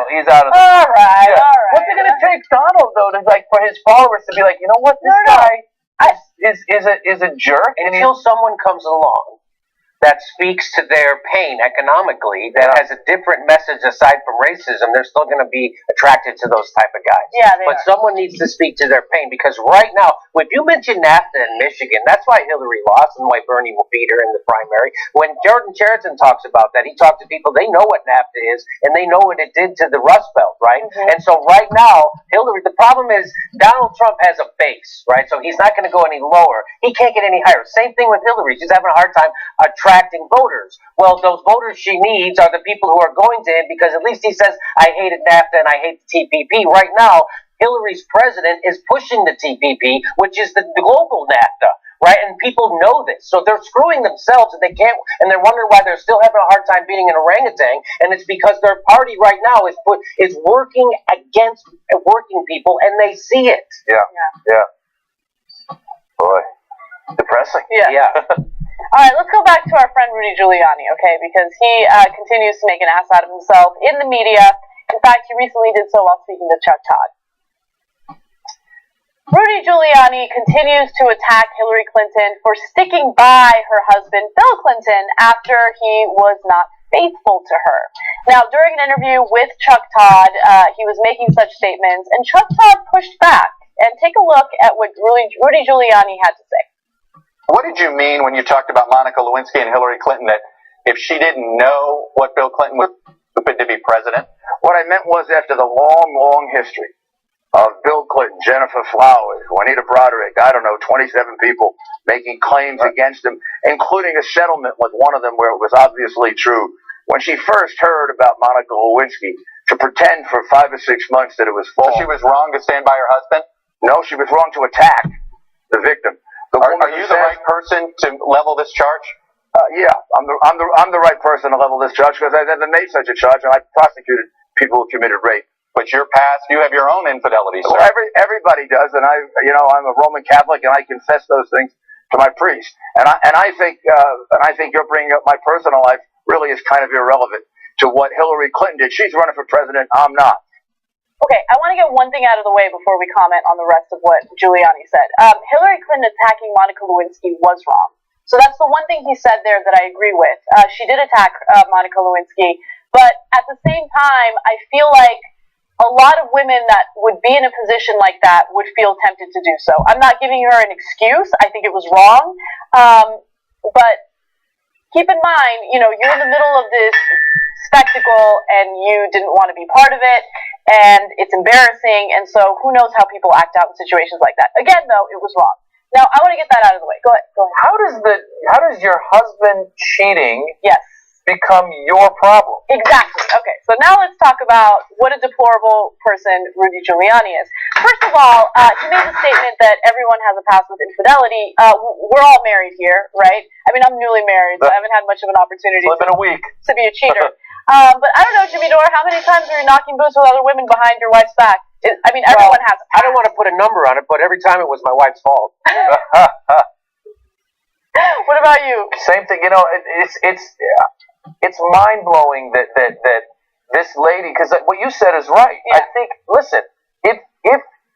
he's out of the. All right. What's it going to take Donald though to for his followers to be like, you know what, this guy is a jerk, Until someone comes along that speaks to their pain economically, that has a different message aside from racism, they're still going to be attracted to those type of guys. Yeah, but someone needs to speak to their pain, because right now, if you mention NAFTA in Michigan, that's why Hillary lost and why Bernie will beat her in the primary. When Jordan Chariton talks about that, he talks to people, they know what NAFTA is, and they know what it did to the Rust Belt, right? Mm-hmm. And so right now, Hillary, the problem is Donald Trump has a base, right? So he's not going to go any lower. He can't get any higher. Same thing with Hillary. She's having a hard time attracting voters. Well, those voters she needs are the people who are going to him, because at least he says, I hated NAFTA and I hate the TPP. Right now, Hillary's president is pushing the TPP, which is the global NAFTA, right? And people know this. So they're screwing themselves, and they're wondering why they're still having a hard time beating an orangutan, and it's because their party right now is working against working people, and they see it. Yeah. Boy, depressing. Yeah. All right, let's go back to our friend Rudy Giuliani, okay? Because he continues to make an ass out of himself in the media. In fact, he recently did so while speaking to Chuck Todd. Rudy Giuliani continues to attack Hillary Clinton for sticking by her husband, Bill Clinton, after he was not faithful to her. Now, during an interview with Chuck Todd, he was making such statements, and Chuck Todd pushed back. And take a look at what Rudy Giuliani had to say. What did you mean when you talked about Monica Lewinsky and Hillary Clinton, that if she didn't know what Bill Clinton was stupid to be president? What I meant was, after the long history of Bill Clinton, Jennifer Flowers, Juanita Broderick, 27 people making claims against him, including a settlement with one of them where it was obviously true. When she first heard about Monica Lewinsky, to pretend for 5 or 6 months that it was false. So she was wrong to stand by her husband? No, she was wrong to attack the victim. Are you the right person to level this charge? Yeah, I'm the right person to level this charge, because I've never made such a charge, and I've prosecuted people who committed rape. But your past, you have your own infidelity, sir. Well, everybody does, and I'm a Roman Catholic, and I confess those things to my priest. And I think you're bringing up my personal life really is kind of irrelevant to what Hillary Clinton did. She's running for president. I'm not. Okay, I want to get one thing out of the way before we comment on the rest of what Giuliani said. Hillary Clinton attacking Monica Lewinsky was wrong. So that's the one thing he said there that I agree with. She did attack Monica Lewinsky, but at the same time, I feel like a lot of women that would be in a position like that would feel tempted to do so. I'm not giving her an excuse. I think it was wrong. But keep in mind, you're in the middle of this spectacle and you didn't want to be part of it, and it's embarrassing, and so who knows how people act out in situations like that. Again, though, it was wrong. Now, I want to get that out of the way. Go ahead. How does your husband cheating become your problem? Exactly. Okay, so now let's talk about what a deplorable person Rudy Giuliani is. First of all, he made the statement that everyone has a past with infidelity. We're all married here, right? I mean, I'm newly married, so I haven't had much of an opportunity to be a cheater. But I don't know, Jimmy Dore, how many times are you knocking boots with other women behind your wife's back? Everyone has a past. I don't want to put a number on it, but every time it was my wife's fault. What about you? Same thing. It's mind blowing that this lady, because what you said is right. Yeah. I think. Listen, if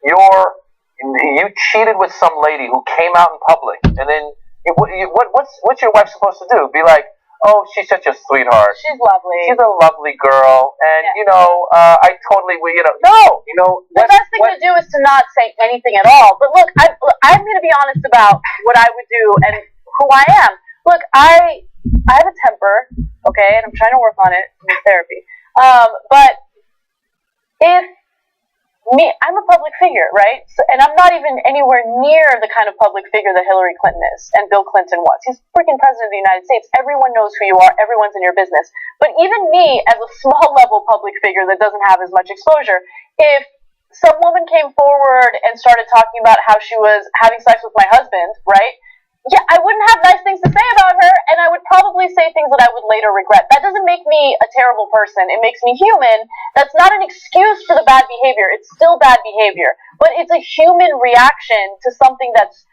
you cheated with some lady who came out in public, and then what's your wife supposed to do? Be like, oh, she's such a sweetheart. She's lovely. She's a lovely girl, and I totally, no. The best thing to do is to not say anything at all. But look, I'm going to be honest about what I would do and who I am. Look, I have a temper, okay, and I'm trying to work on it with therapy. But I'm a public figure, right? And I'm not even anywhere near the kind of public figure that Hillary Clinton is and Bill Clinton was. He's freaking president of the United States. Everyone knows who you are. Everyone's in your business. But even me, as a small level public figure that doesn't have as much exposure, if some woman came forward and started talking about how she was having sex with my husband, right? Yeah, I wouldn't have nice things to say about her, and I would probably say things that I would later regret. That doesn't make me a terrible person. It makes me human. That's not an excuse for the bad behavior. It's still bad behavior. But it's a human reaction to something that's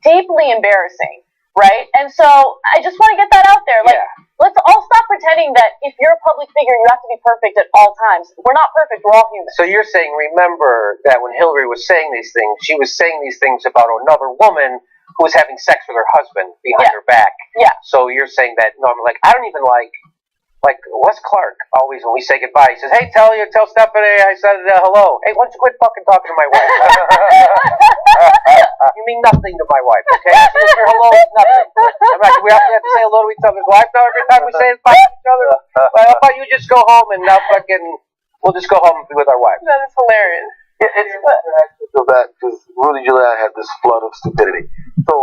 deeply embarrassing, right? And so I just want to get that out there. Like, let's all stop pretending that if you're a public figure, you have to be perfect at all times. We're not perfect. We're all human. So you're saying, remember that when Hillary was saying these things, she was saying these things about another woman who was having sex with her husband behind her back. Yeah. So you're saying that normally, like, I don't even like Wes Clark always when we say goodbye, he says, "Hey, tell Stephanie I said hello." Hey, why don't you quit fucking talking to my wife? You mean nothing to my wife, okay? Your hello is nothing. I'm like, we have to say hello to each other's wife now every time we say bye to each other. Well, how about you just go home and now we'll just go home and be with our wives. That is hilarious. It's of that because Rudy Giuliani had this flood of stupidity. So,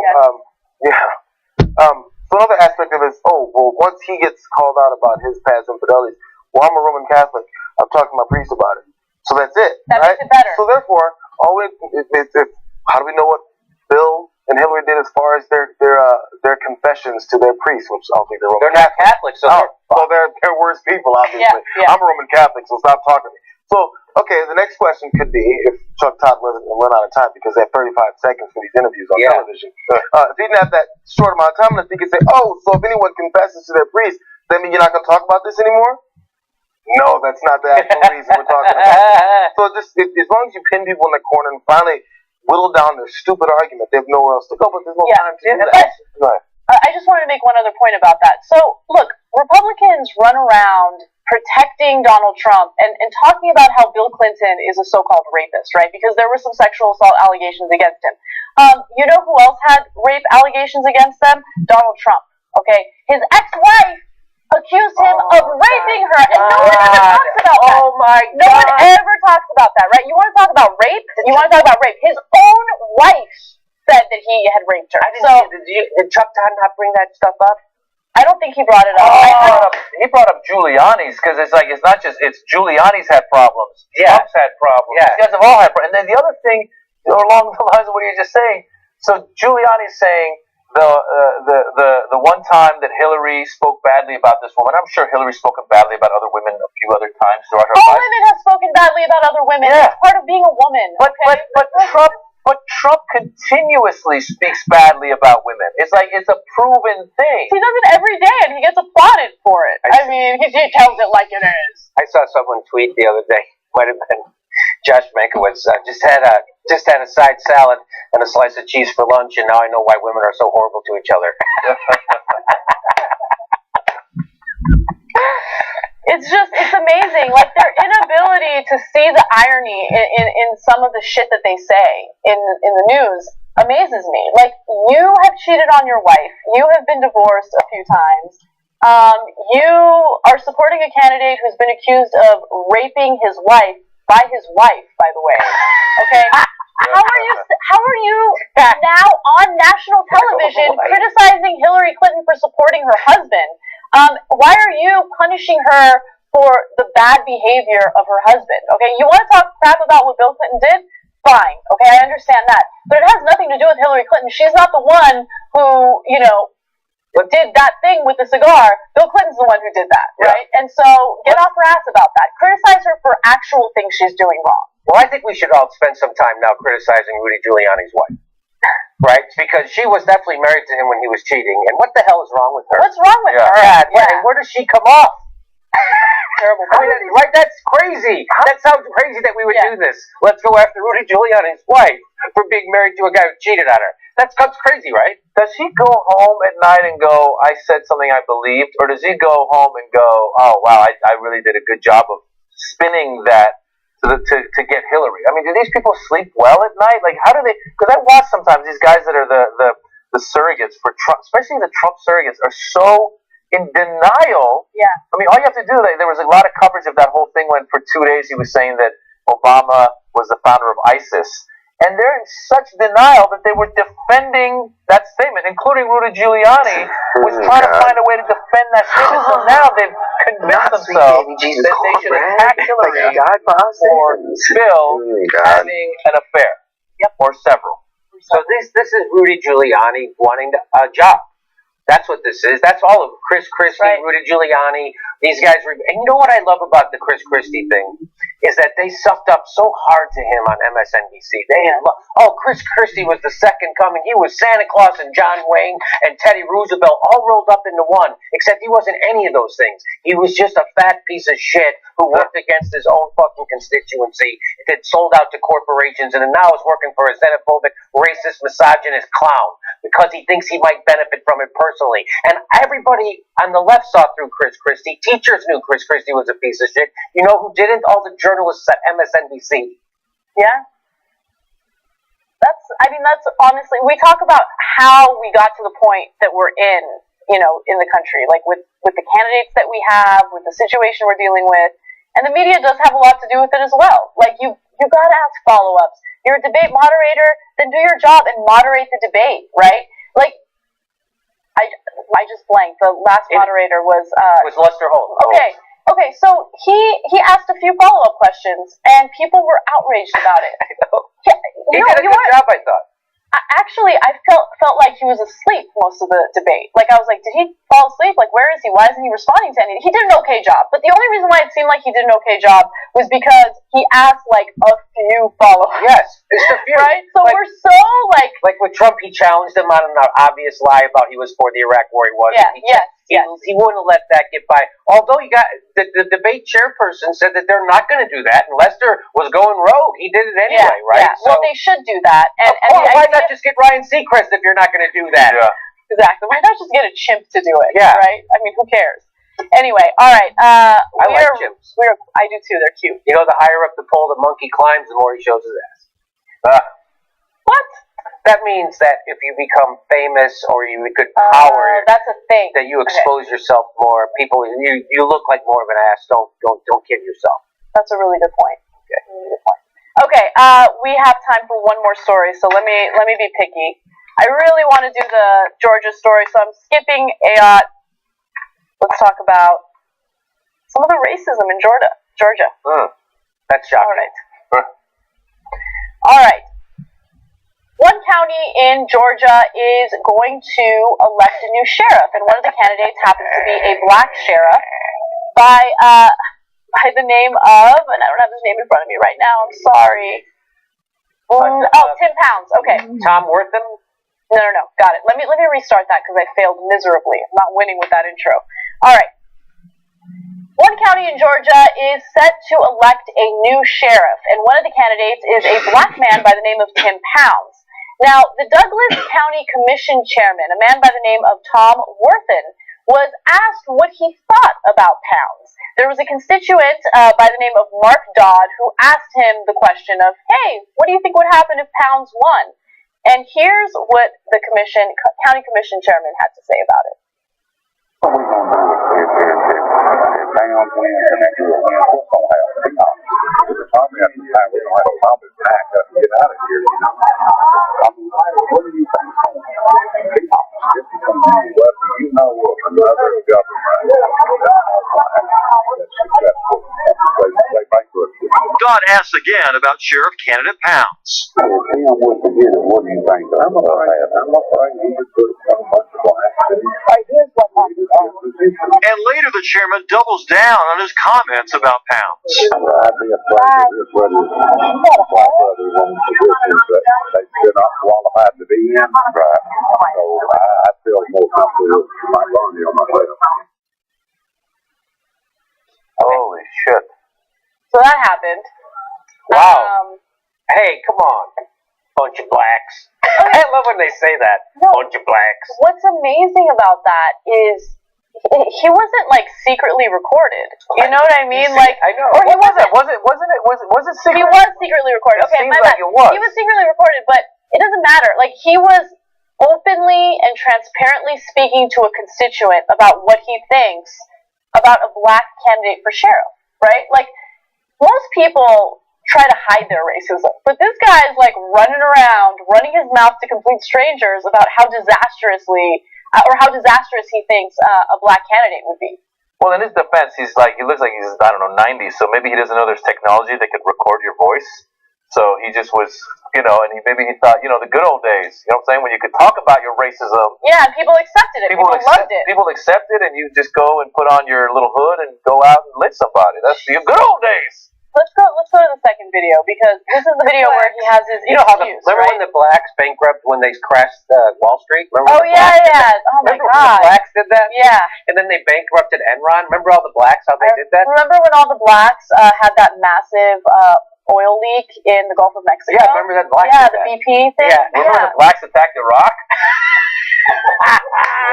so another aspect of it is, once he gets called out about his past infidelities, I'm a Roman Catholic. I've talked to my priest about it. So that's it. That right? makes it better. So therefore, how do we know what Bill and Hillary did as far as their confessions to their priests, which I don't think they're Roman They're not Catholics, so they're worse people, obviously. Yeah. I'm a Roman Catholic, so stop talking to me. So, okay, the next question could be, if Chuck Todd wasn't going to run out of time because they have 35 seconds for these interviews on television, if he didn't have that short amount of time, he could say, so if anyone confesses to their priest, that mean you're not going to talk about this anymore? No, that's not the actual reason we're talking about. So just as long as you pin people in the corner and finally whittle down their stupid argument, they have nowhere else to go, but there's no time to do that. I just wanted to make one other point about that. So, look, Republicans run around protecting Donald Trump and talking about how Bill Clinton is a so-called rapist, right? Because there were some sexual assault allegations against him. You know who else had rape allegations against them? Donald Trump, okay? His ex-wife accused him of raping her, and no one ever talks about that. Oh my God. No one ever talks about that, right? You want to talk about rape? You want to talk about rape. His own wife said that he had raped her. Did Chuck Todd not bring that stuff up? I don't think he brought it up. He brought up Giuliani's because it's not just Giuliani's had problems. Trump's had problems. Yeah. These guys have all had problems. And then the other thing, along the lines of what you were just saying, so Giuliani's saying the one time that Hillary spoke badly about this woman, I'm sure Hillary's spoken badly about other women a few other times throughout her life. All women have spoken badly about other women. Yeah. It's part of being a woman. But Trump continuously speaks badly about women. It's like it's a proven thing. He does it every day, and he gets applauded for it. I mean, he tells it like it is. I saw someone tweet the other day. Might have been Josh Mankiewicz. Just had a side salad and a slice of cheese for lunch, and now I know why women are so horrible to each other. It's amazing. Like, their inability to see the irony in some of the shit that they say in the news amazes me. Like, you have cheated on your wife. You have been divorced a few times. You are supporting a candidate who's been accused of raping his wife by his wife, by the way. Okay? How are you now on national television criticizing Hillary Clinton for supporting her husband? Why are you punishing her for the bad behavior of her husband? Okay, you want to talk crap about what Bill Clinton did? Fine. Okay, I understand that. But it has nothing to do with Hillary Clinton. She's not the one who, did that thing with the cigar. Bill Clinton's the one who did that, right? And so get off her ass about that. Criticize her for actual things she's doing wrong. Well, I think we should all spend some time now criticizing Rudy Giuliani's wife. Right? Because she was definitely married to him when he was cheating. And what the hell is wrong with her? What's wrong with her? And where does she come off? Terrible. Right? That's crazy. That sounds crazy that we would do this. Let's go after Rudy Giuliani's wife for being married to a guy who cheated on her. That's crazy, right? Does he go home at night and go, I said something I believed? Or does he go home and go, oh, wow, I really did a good job of spinning that to get Hillary? I mean, do these people sleep well at night? Like, how do they? Because I watch sometimes these guys that are the surrogates for Trump, especially the Trump surrogates, are so in denial. Yeah. I mean, all you have to do, there was a lot of coverage of that whole thing when for 2 days he was saying that Obama was the founder of ISIS. And they're in such denial that they were defending that statement, including Rudy Giuliani, was trying to find a way to defend that statement. So now they've convinced themselves that they should attack Hillary for Bill having an affair, or several. So this is Rudy Giuliani wanting a job. That's what this is. That's all of Chris Christie, Right. Rudy Giuliani. These guys. And you know what I love about the Chris Christie thing is that they sucked up so hard to him on MSNBC. Chris Christie was the second coming. He was Santa Claus and John Wayne and Teddy Roosevelt all rolled up into one. Except he wasn't any of those things. He was just a fat piece of shit who worked against his own fucking constituency. That sold out to corporations and now is working for a xenophobic, racist, misogynist clown because he thinks he might benefit from it personally. And everybody on the left saw through Chris Christie. Teachers knew Chris Christie was a piece of shit. You know who didn't? All the journalists at MSNBC. Yeah. That's honestly, we talk about how we got to the point that we're in, in the country, like with the candidates that we have, with the situation we're dealing with. And the media does have a lot to do with it as well. Like, you gotta ask follow-ups. You're a debate moderator, then do your job and moderate the debate, right? Like, I just blanked. The last moderator was Lester Holt. Okay, so he asked a few follow-up questions, and people were outraged about it. I know. Yeah, He did a good job, I thought. Actually, I felt like he was asleep most of the debate. Like, I was like, did he fall asleep? Like, where is he? Why isn't he responding to anything? He did an okay job. But the only reason why it seemed like he did an okay job was because he asked, like, a few follow-ups. Yes, it's a few. Right? So like, we're so, like... Like with Trump, he challenged him on an obvious lie about he was for the Iraq war. He wasn't. Yeah, yes. He wouldn't let that get by. Although the debate chairperson said that they're not going to do that, and Lester was going rogue. He did it anyway, right? Yeah. Well, they should do that. And why not just get Ryan Seacrest if you're not going to do that? Yeah. Exactly. Why not just get a chimp to do it? Yeah. Right? I mean, who cares? Anyway, all right. I like chimps. I do too. They're cute. You know, the higher up the pole the monkey climbs, the more he shows his ass. What? That means that if you become famous or you get power, that's a thing. that you expose yourself more. People, you look like more of an ass. Don't kid yourself. That's a really good point. Okay. Really good point. Okay, we have time for one more story, so let me be picky. I really want to do the Georgia story, so I'm skipping Ayotte. Let's talk about some of the racism in Georgia. That's shocking. All right. One county in Georgia is going to elect a new sheriff, and one of the candidates happens to be a black sheriff by the name of, and I don't have his name in front of me right now, I'm sorry. Tim Pounds. Okay. Tom Wortham? No. Got it. Let me restart that because I failed miserably. I'm not winning with that intro. All right. One county in Georgia is set to elect a new sheriff, and one of the candidates is a black man by the name of Tim Pounds. Now, the Douglas County Commission chairman, a man by the name of Tom Wortham, was asked what he thought about Pounds. There was a constituent by the name of Mark Dodd who asked him the question of, hey, what do you think would happen if Pounds won? And here's what the county commission chairman had to say about it. What we gonna do if Pounds wins and then you win, what's gonna happen? Because probably at the time we're gonna have a problem back up and get out of here, I mean, what do you think is gonna happen? This is gonna be what you know of another government that's successful. They bankrupt. Dodd asks again about Sheriff candidate Pounds. If Tim was to get it, what do you think? I'm afraid he would put so much black. And later the chairman doubles down on his comments about Pounds. I'd be afraid of this, whether it's my brothers in positions that they should not qualified to be in. Right. So I feel more comfortable with my Barney on my left. Holy shit. So that happened. Wow. Hey, come on. Bunch of blacks. I love when they say that. No. Bunch of blacks. What's amazing about that is he wasn't like secretly recorded. You know what I mean? Like, I know. or he Was wasn't. it secret? He was secretly recorded. It Okay, seems my like bad. it was. He was secretly recorded, but it doesn't matter. Like, he was openly and transparently speaking to a constituent about what he thinks about a black candidate for sheriff, right? Like, most people try to hide their racism, but this guy's like running around, running his mouth to complete strangers about how disastrous he thinks a black candidate would be. Well, in his defense, he looks like he's, I don't know, 90, so maybe he doesn't know there's technology that could record your voice. So he just was, and maybe he thought, the good old days. You know what I'm saying? When you could talk about your racism. Yeah, and people accepted it. People loved it. People accepted, and you just go and put on your little hood and go out and lick somebody. That's the good old days. Let's go to the second video, because this is the video where he has his excuse, remember when the blacks bankrupt when they crashed Wall Street? Oh yeah. Oh my God. Remember when God. the blacks did that? Yeah. And then they bankrupted Enron. Remember all the blacks, how they did that? Remember when all the blacks had that massive oil leak in the Gulf of Mexico? Yeah, remember that blacks Yeah, did the that. BP thing? Yeah. Remember when the blacks attacked Iraq?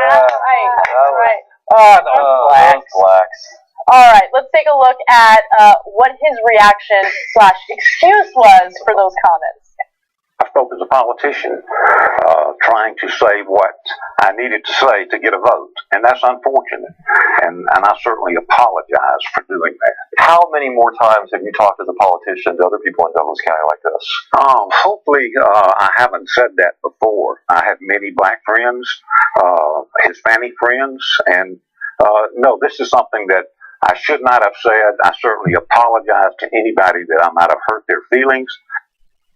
Right. Oh, Those blacks. All right, let's take a look at what his reaction / excuse was for those comments. I spoke as a politician, trying to say what I needed to say to get a vote, and that's unfortunate, and I certainly apologize for doing that. How many more times have you talked as a politician to other people in Douglas County like this? Hopefully, I haven't said that before. I have many black friends, Hispanic friends, and no, this is something that I should not have said. I certainly apologize to anybody that I might have hurt their feelings.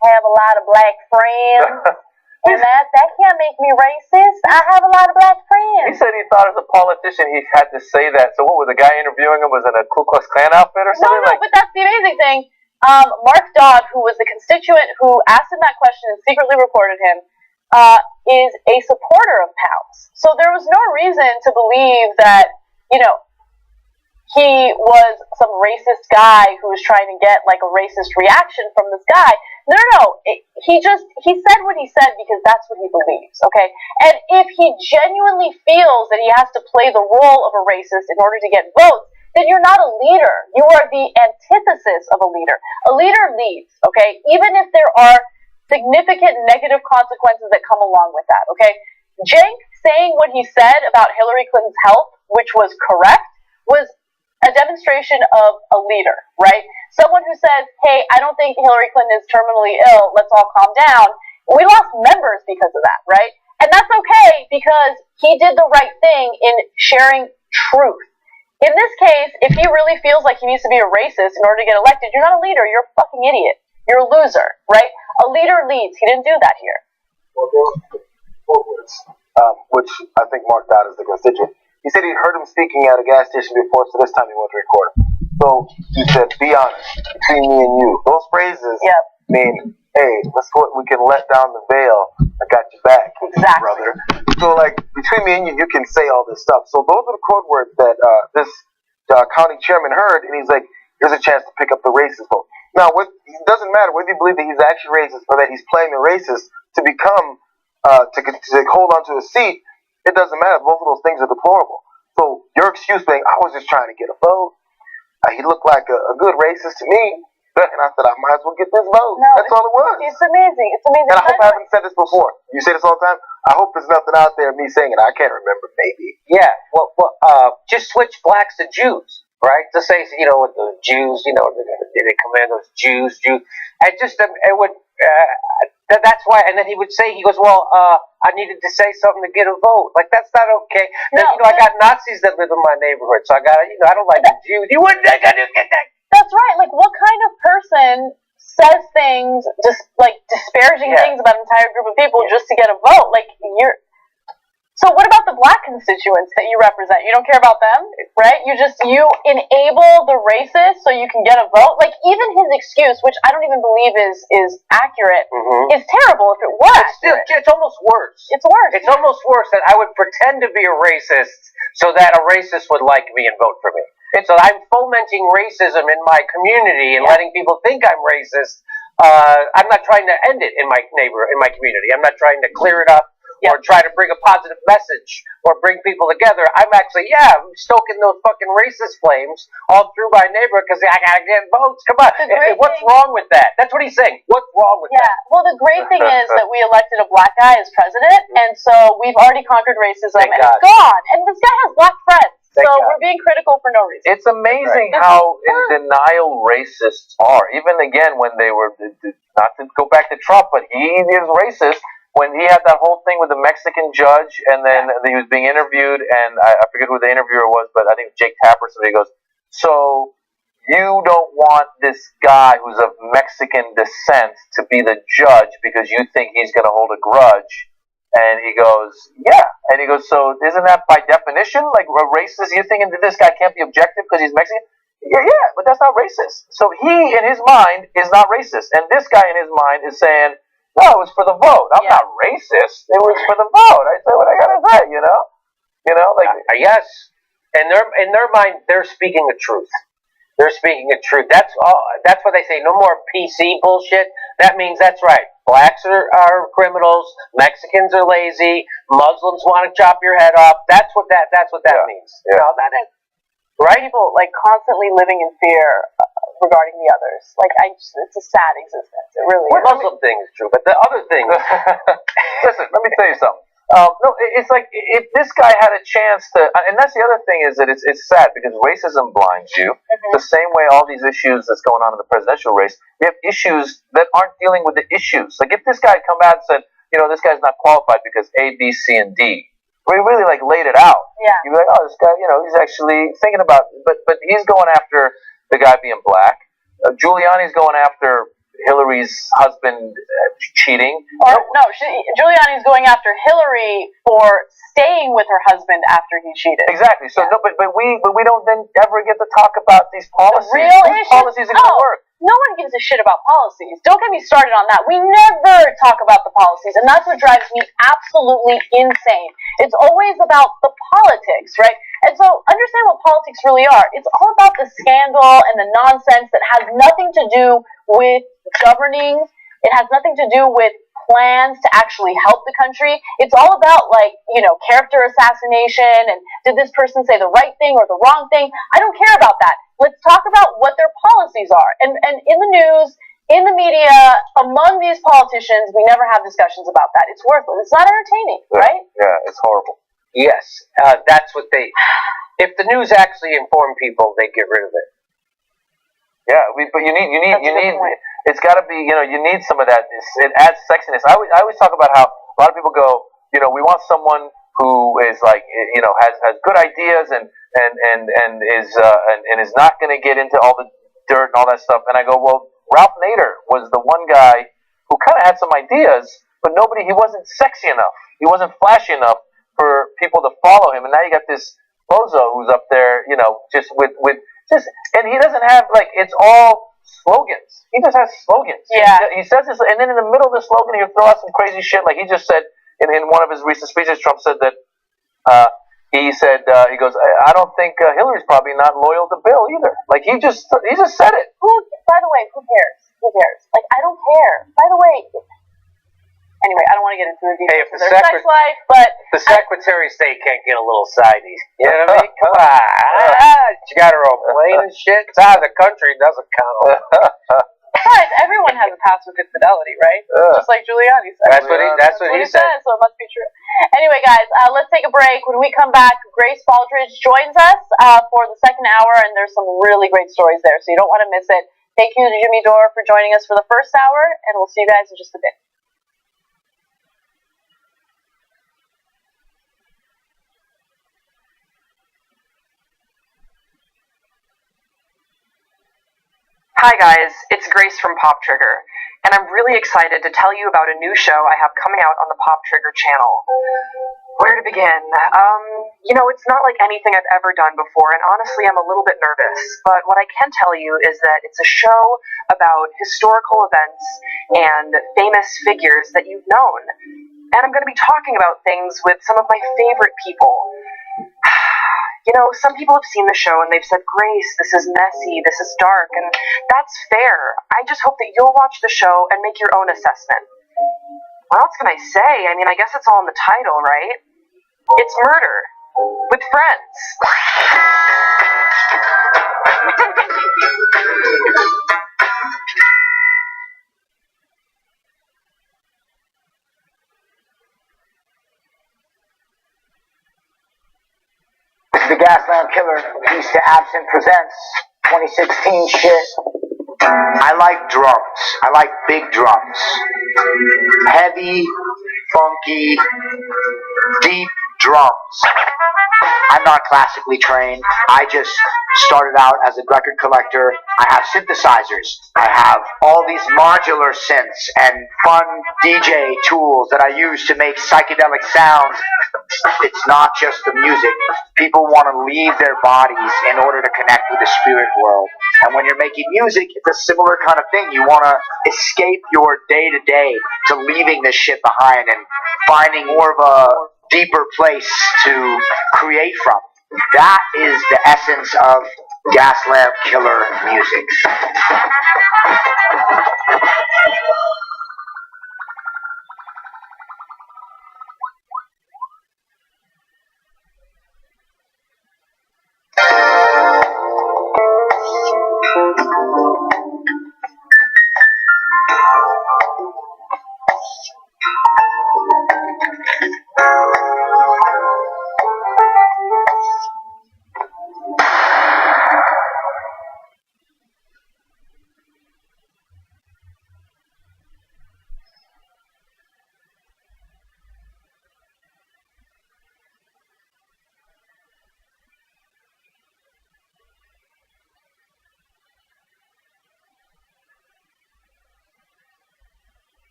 I have a lot of black friends, and that can't make me racist. I have a lot of black He friends. said he thought as a politician he had to say that. So what was the guy interviewing him was in a Ku Klux Klan outfit or something? No, but that's the amazing thing. Mark Dodd, who was the constituent who asked him that question and secretly recorded him, is a supporter of Pounds. So there was no reason to believe that, he was some racist guy who was trying to get like a racist reaction from this guy. No. He said what he said because that's what he believes, okay? And if he genuinely feels that he has to play the role of a racist in order to get votes, then you're not a leader. You are the antithesis of a leader. A leader leads, okay? Even if there are significant negative consequences that come along with that, okay? Cenk saying what he said about Hillary Clinton's health, which was correct, was a demonstration of a leader, right? Someone who says, hey, I don't think Hillary Clinton is terminally ill, let's all calm down. We lost members because of that, right? And that's okay because he did the right thing in sharing truth. In this case, if he really feels like he needs to be a racist in order to get elected, you're not a leader, you're a fucking idiot. You're a loser, right? A leader leads. He didn't do that here. Which I think Mark Dodd is the constituent. He said he'd heard him speaking at a gas station before, so this time he wanted to record him. So he said, be honest, between me and you. Those phrases mean, hey, let's go, we can let down the veil. I got your back, brother. So, like, between me and you, you can say all this stuff. So those are the code words that this county chairman heard, and he's like, here's a chance to pick up the racist vote. Now, it doesn't matter whether you believe that he's actually racist or that he's playing the racist to become, to hold on to a seat. It doesn't matter. Both of those things are deplorable. So your excuse being, I was just trying to get a vote. He looked like a good racist to me. And I said, I might as well get this vote. No, that's all it was. It's amazing. It's amazing. And I hope I haven't said this before. You say this all the time? I hope there's nothing out there of me saying it. I can't remember, maybe. Yeah, just switch blacks to Jews, right? To say, with the Jews, they come in, those Jews. And just, it would, that's why, and then he would say, he goes, well, I needed to say something to get a vote. Like, that's not okay. No, I got Nazis that live in my neighborhood, so I got, I don't like the Jews. You wouldn't, I got to get that. That's right. Like, what kind of person says things, disparaging things about an entire group of people just to get a vote? Like, So what about the black constituents that you represent? You don't care about them, right? You enable the racist so you can get a vote? Like, even his excuse, which I don't even believe is accurate, is terrible if it was. It's almost worse. It's worse. It's almost worse that I would pretend to be a racist so that a racist would like me and vote for me. And so I'm fomenting racism in my community and letting people think I'm racist. I'm not trying to end it in my community. I'm not trying to clear it up or try to bring a positive message or bring people together. I'm actually, stoking those fucking racist flames all through my neighborhood because I gotta get votes. Come on. What's wrong with that? That's what he's saying. What's wrong with that? Well, the great thing is that we elected a black guy as president, and so we've already conquered racism, and it's gone. And this guy has black friends. So we're being critical for no reason. It's amazing how in denial racists are. Even again, when they were, not to go back to Trump, but he is racist. When he had that whole thing with the Mexican judge, and then he was being interviewed, and I forget who the interviewer was, but I think Jake Tapper, somebody goes, so you don't want this guy who's of Mexican descent to be the judge because you think he's going to hold a grudge. And he goes, yeah. And he goes, so isn't that by definition like a racist? You're thinking that this guy can't be objective because he's Mexican? Yeah, but that's not racist. So he, in his mind, is not racist. And this guy, in his mind, is saying, no, it was for the vote. I'm not racist. It was for the vote. I say what I got to say, you know? You know, like... yes. And in their mind, they're speaking the truth. They're speaking the truth. That's all. That's what they say. No more PC bullshit. That means that's right. Blacks are criminals. Mexicans are lazy. Muslims want to chop your head off. That's what that means. Yeah. You know, that is, right? People like constantly living in fear regarding the others. Like it's a sad existence. It really is. The Muslim thing is true, but the other thing. Listen, let me tell you something. No, it's like if this guy had a chance to, and that's the other thing is that it's sad because racism blinds you. The same way all these issues that's going on in the presidential race, you have issues that aren't dealing with the issues. Like if this guy had come out and said, you know, this guy's not qualified because A, B, C, and D. We really like laid it out. Yeah. You'd be like, oh, this guy, you know, he's actually thinking about, but he's going after the guy being black. Giuliani's going after Hillary's husband cheating. Or no, Giuliani's going after Hillary for staying with her husband after he cheated. Exactly. So no, but we don't then ever get to talk about these policies. The real issues. Policies are going to work. No one gives a shit about policies. Don't get me started on that. We never talk about the policies, and that's what drives me absolutely insane. It's always about the politics, right? And so understand what politics really are. It's all about the scandal and the nonsense that has nothing to do with governing. It has nothing to do with plans to actually help the country. It's all about, like, you know, character assassination and did this person say the right thing or the wrong thing? I don't care about that. Let's talk about what their policies are. And in the news, in the media, among these politicians, we never have discussions about that. It's worthless. It's not entertaining, right? Yeah, it's horrible. Yes, that's what they... If the news actually informed people, they'd get rid of it. Yeah, but you need. It's got to be. You know, you need some of that. It adds sexiness. I always talk about how a lot of people go. You know, we want someone who is like, you know, has good ideas and is not going to get into all the dirt and all that stuff. And I go, well, Ralph Nader was the one guy who kind of had some ideas, but he wasn't sexy enough. He wasn't flashy enough for people to follow him. And now you got this bozo who's up there, you know, just and he doesn't have, like, it's all slogans. He just has slogans. Yeah. He says this, and then in the middle of the slogan, he'll throw out some crazy shit. Like he just said in one of his recent speeches, Trump said that he goes, I don't think Hillary's probably not loyal to Bill either. Like he just said it. By the way, who cares? Who cares? Like, I don't care. By the way, anyway, I don't want to get into the details of their sex life, but the Secretary of State can't get a little sidey. You know what I mean? Come on. She got her own plane and shit. It's out of the country. It doesn't count. Besides, everyone has a pass with good fidelity, right? Just like Giuliani said. That's what he said. So it must be true. Anyway, guys, let's take a break. When we come back, Grace Baldridge joins us for the second hour, and there's some really great stories there, so you don't want to miss it. Thank you to Jimmy Dore for joining us for the first hour, and we'll see you guys in just a bit. Hi guys, it's Grace from Pop Trigger, and I'm really excited to tell you about a new show I have coming out on the Pop Trigger channel. Where to begin? You know, it's not like anything I've ever done before, and honestly I'm a little bit nervous, but what I can tell you is that it's a show about historical events and famous figures that you've known, and I'm going to be talking about things with some of my favorite people. You know, some people have seen the show and they've said, Grace, this is messy, this is dark, and that's fair. I just hope that you'll watch the show and make your own assessment. What else can I say? I mean, I guess it's all in the title, right? It's murder. With friends. The Gaslamp Killer, Peace to Absent presents 2016 shit. I like drums. I like big drums. Heavy, funky, deep drums. I'm not classically trained. I just started out as a record collector. I have synthesizers. I have all these modular synths and fun DJ tools that I use to make psychedelic sounds. It's not just the music. People want to leave their bodies in order to connect with the spirit world. And when you're making music, it's a similar kind of thing. You want to escape your day-to-day to leaving this shit behind and finding more of a deeper place to create from. That is the essence of Gas Lamp Killer music.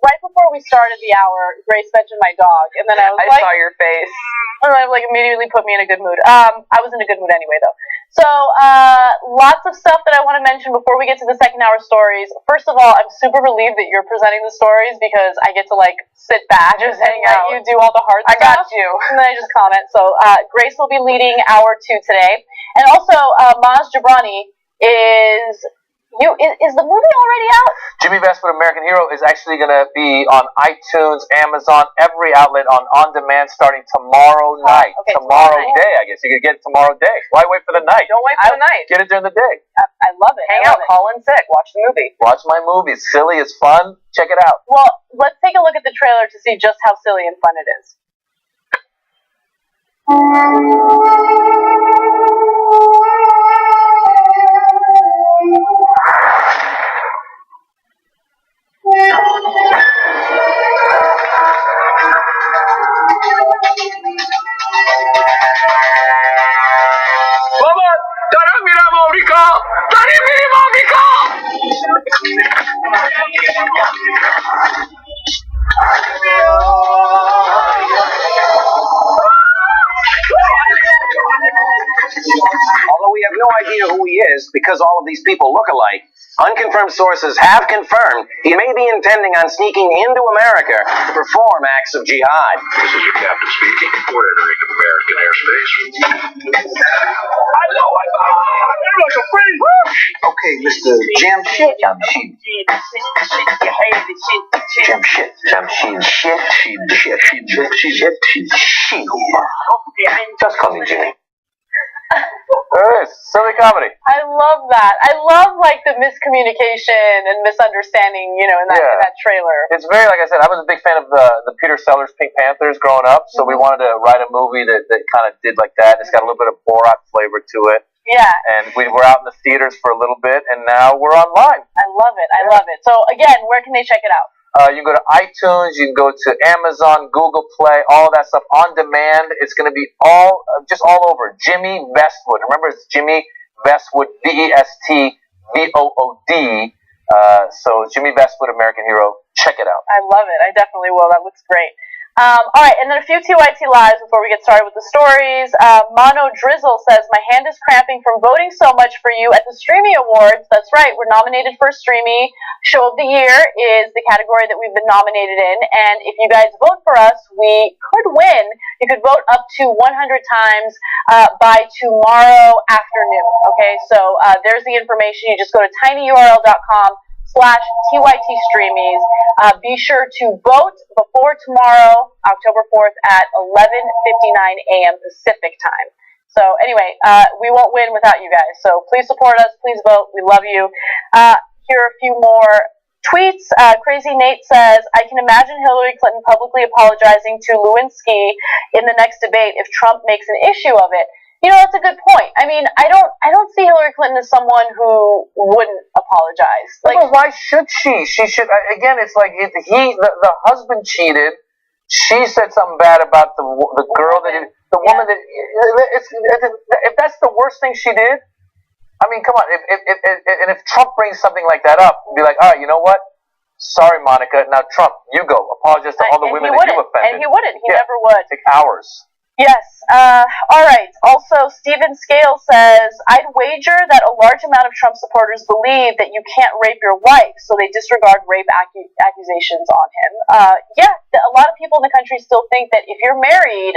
Right before we started the hour, Grace mentioned my dog, and then I saw your face. And I immediately put me in a good mood. I was in a good mood anyway, though. So, lots of stuff that I want to mention before we get to the second hour stories. First of all, I'm super relieved that you're presenting the stories because I get to sit back, just hang out. You do all the hard stuff. I got you. And then I just comment. So, Grace will be leading hour 2 today. And also, Maz Jabrani is Is the movie already out? Jimmy Westwood, American Hero, is actually going to be on iTunes, Amazon, every outlet on demand starting tomorrow night. Okay, tomorrow day, I guess. You could get it tomorrow day. Why wait for the night? Don't wait for the night. Get it during the day. I love it. Hang out, call in sick, watch the movie. Watch my movie. It's silly. It's fun. Check it out. Well, let's take a look at the trailer to see just how silly and fun it is. Although we have no idea who he is because all of these people look alike, unconfirmed sources have confirmed he may be intending on sneaking into America to perform acts of jihad. This is your captain speaking. We're entering American airspace. Okay, Mr. Jamshid. Just call me Jimmy. Silly comedy. I love that. I love like the miscommunication and misunderstanding, in that trailer. It's very, like I said, I was a big fan of the Peter Sellers Pink Panthers growing up, so we wanted to write a movie that kind of did like that. It's got a little bit of Borat flavor to it. Yeah. And we were out in the theaters for a little bit, and now we're online. I love it. I love it. So again, where can they check it out? You can go to iTunes, you can go to Amazon, Google Play, all that stuff on demand. It's going to be just all over. Jimmy Westwood. Remember, it's Jimmy Westwood, Westwood. So Jimmy Westwood, American Hero. Check it out. I love it. I definitely will. That looks great. All right, and then a few TYT lives before we get started with the stories. Mono Drizzle says, my hand is cramping from voting so much for you at the Streamy Awards. That's right, we're nominated for Streamy. Show of the Year is the category that we've been nominated in, and if you guys vote for us, we could win. You could vote up to 100 times by tomorrow afternoon, okay? So there's the information. You just go to tinyurl.com/TYT Streamies. Be sure to vote before tomorrow, October 4th at 11:59 a.m. Pacific time. So anyway, we won't win without you guys. So please support us. Please vote. We love you. Here are a few more tweets. Crazy Nate says, I can imagine Hillary Clinton publicly apologizing to Lewinsky in the next debate if Trump makes an issue of it. That's a good point. I mean, I don't see Hillary Clinton as someone who wouldn't apologize. Well, why should she? She should. Again, it's like the husband cheated. She said something bad about the girl woman that. If that's the worst thing she did, I mean, come on. If Trump brings something like that up, be like, all right, you know what? Sorry, Monica. Now, Trump, you go apologize to all the women that you offended. And he wouldn't. He never would. Take hours. Yes. All right. Also, Stephen Scale says, I'd wager that a large amount of Trump supporters believe that you can't rape your wife, so they disregard rape accusations on him. A lot of people in the country still think that if you're married,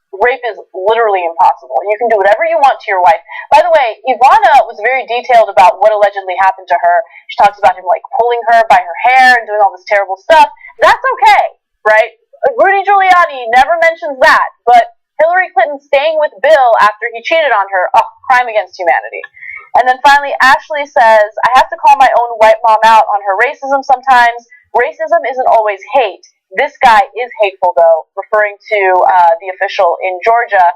rape is literally impossible. You can do whatever you want to your wife. By the way, Ivana was very detailed about what allegedly happened to her. She talks about him, like, pulling her by her hair and doing all this terrible stuff. That's okay, right? Rudy Giuliani never mentions that, but Hillary Clinton staying with Bill after he cheated on her, crime against humanity. And then finally, Ashley says, I have to call my own white mom out on her racism sometimes. Racism isn't always hate. This guy is hateful, though, referring to the official in Georgia.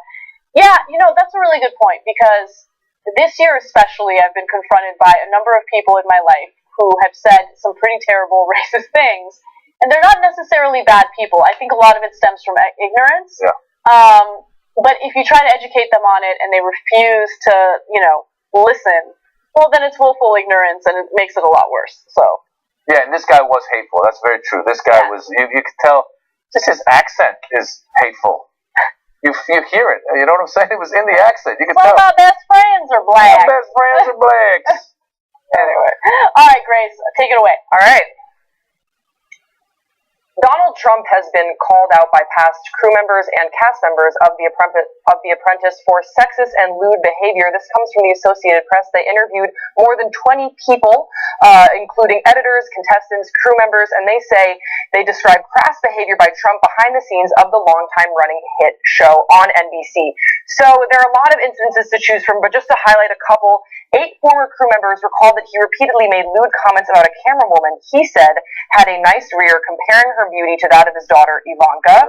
Yeah, that's a really good point, because this year especially, I've been confronted by a number of people in my life who have said some pretty terrible racist things. And they're not necessarily bad people. I think a lot of it stems from ignorance. Yeah. But if you try to educate them on it and they refuse to, listen, well, then it's willful ignorance and it makes it a lot worse. So. Yeah, and this guy was hateful. That's very true. This guy was, you could tell, just his accent is hateful. You hear it. You know what I'm saying? It was in the accent. You could tell. My best friends are black. My best friends are blacks. Anyway. All right, Grace, take it away. All right. Donald Trump has been called out by past crew members and cast members of The Apprentice for sexist and lewd behavior. This comes from the Associated Press. They interviewed more than 20 people, including editors, contestants, crew members, and they say they describe crass behavior by Trump behind the scenes of the longtime running hit show on NBC. So there are a lot of instances to choose from, but just to highlight a couple, 8 former crew members recalled that he repeatedly made lewd comments about a camera woman he said had a nice rear, comparing her beauty to that of his daughter Ivanka.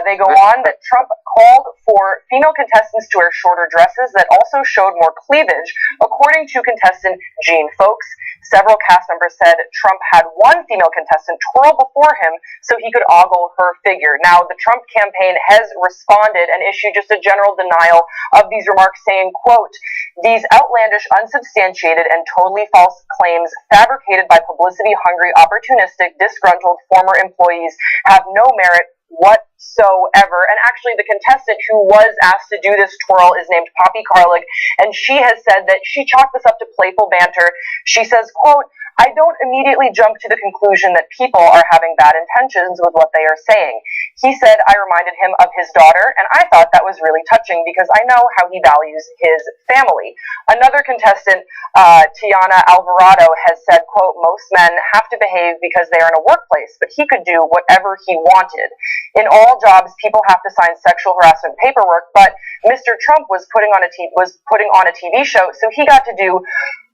They go on that Trump called for female contestants to wear shorter dresses that also showed more cleavage. According to contestant Jean Folks, several cast members said Trump had one female contestant twirl before him so he could ogle her figure. Now, the Trump campaign has responded and issued just a general denial of these remarks, saying, quote, "These outlandish, unsubstantiated, and totally false claims fabricated by publicity-hungry, opportunistic, disgruntled former employees have no merit whatsoever." And actually, the contestant who was asked to do this twirl is named Poppy Carlick, and she has said that she chalked this up to playful banter. She says, quote, "I don't immediately jump to the conclusion that people are having bad intentions with what they are saying. He said I reminded him of his daughter, and I thought that was really touching because I know how he values his family." Another contestant, Tiana Alvarado, has said, quote, "Most men have to behave because they are in a workplace, but he could do whatever he wanted. In all jobs, people have to sign sexual harassment paperwork, but Mr. Trump was putting on a TV show, so he got to do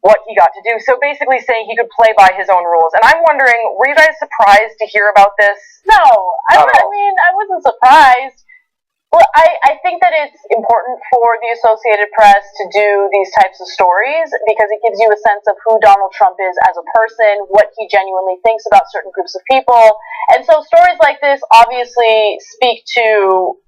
what he got to do." So basically saying he could play by his own rules. And I'm wondering, were you guys surprised to hear about this? No, I mean, I wasn't surprised. Well, I think that it's important for the Associated Press to do these types of stories because it gives you a sense of who Donald Trump is as a person, what he genuinely thinks about certain groups of people. And so stories like this obviously speak to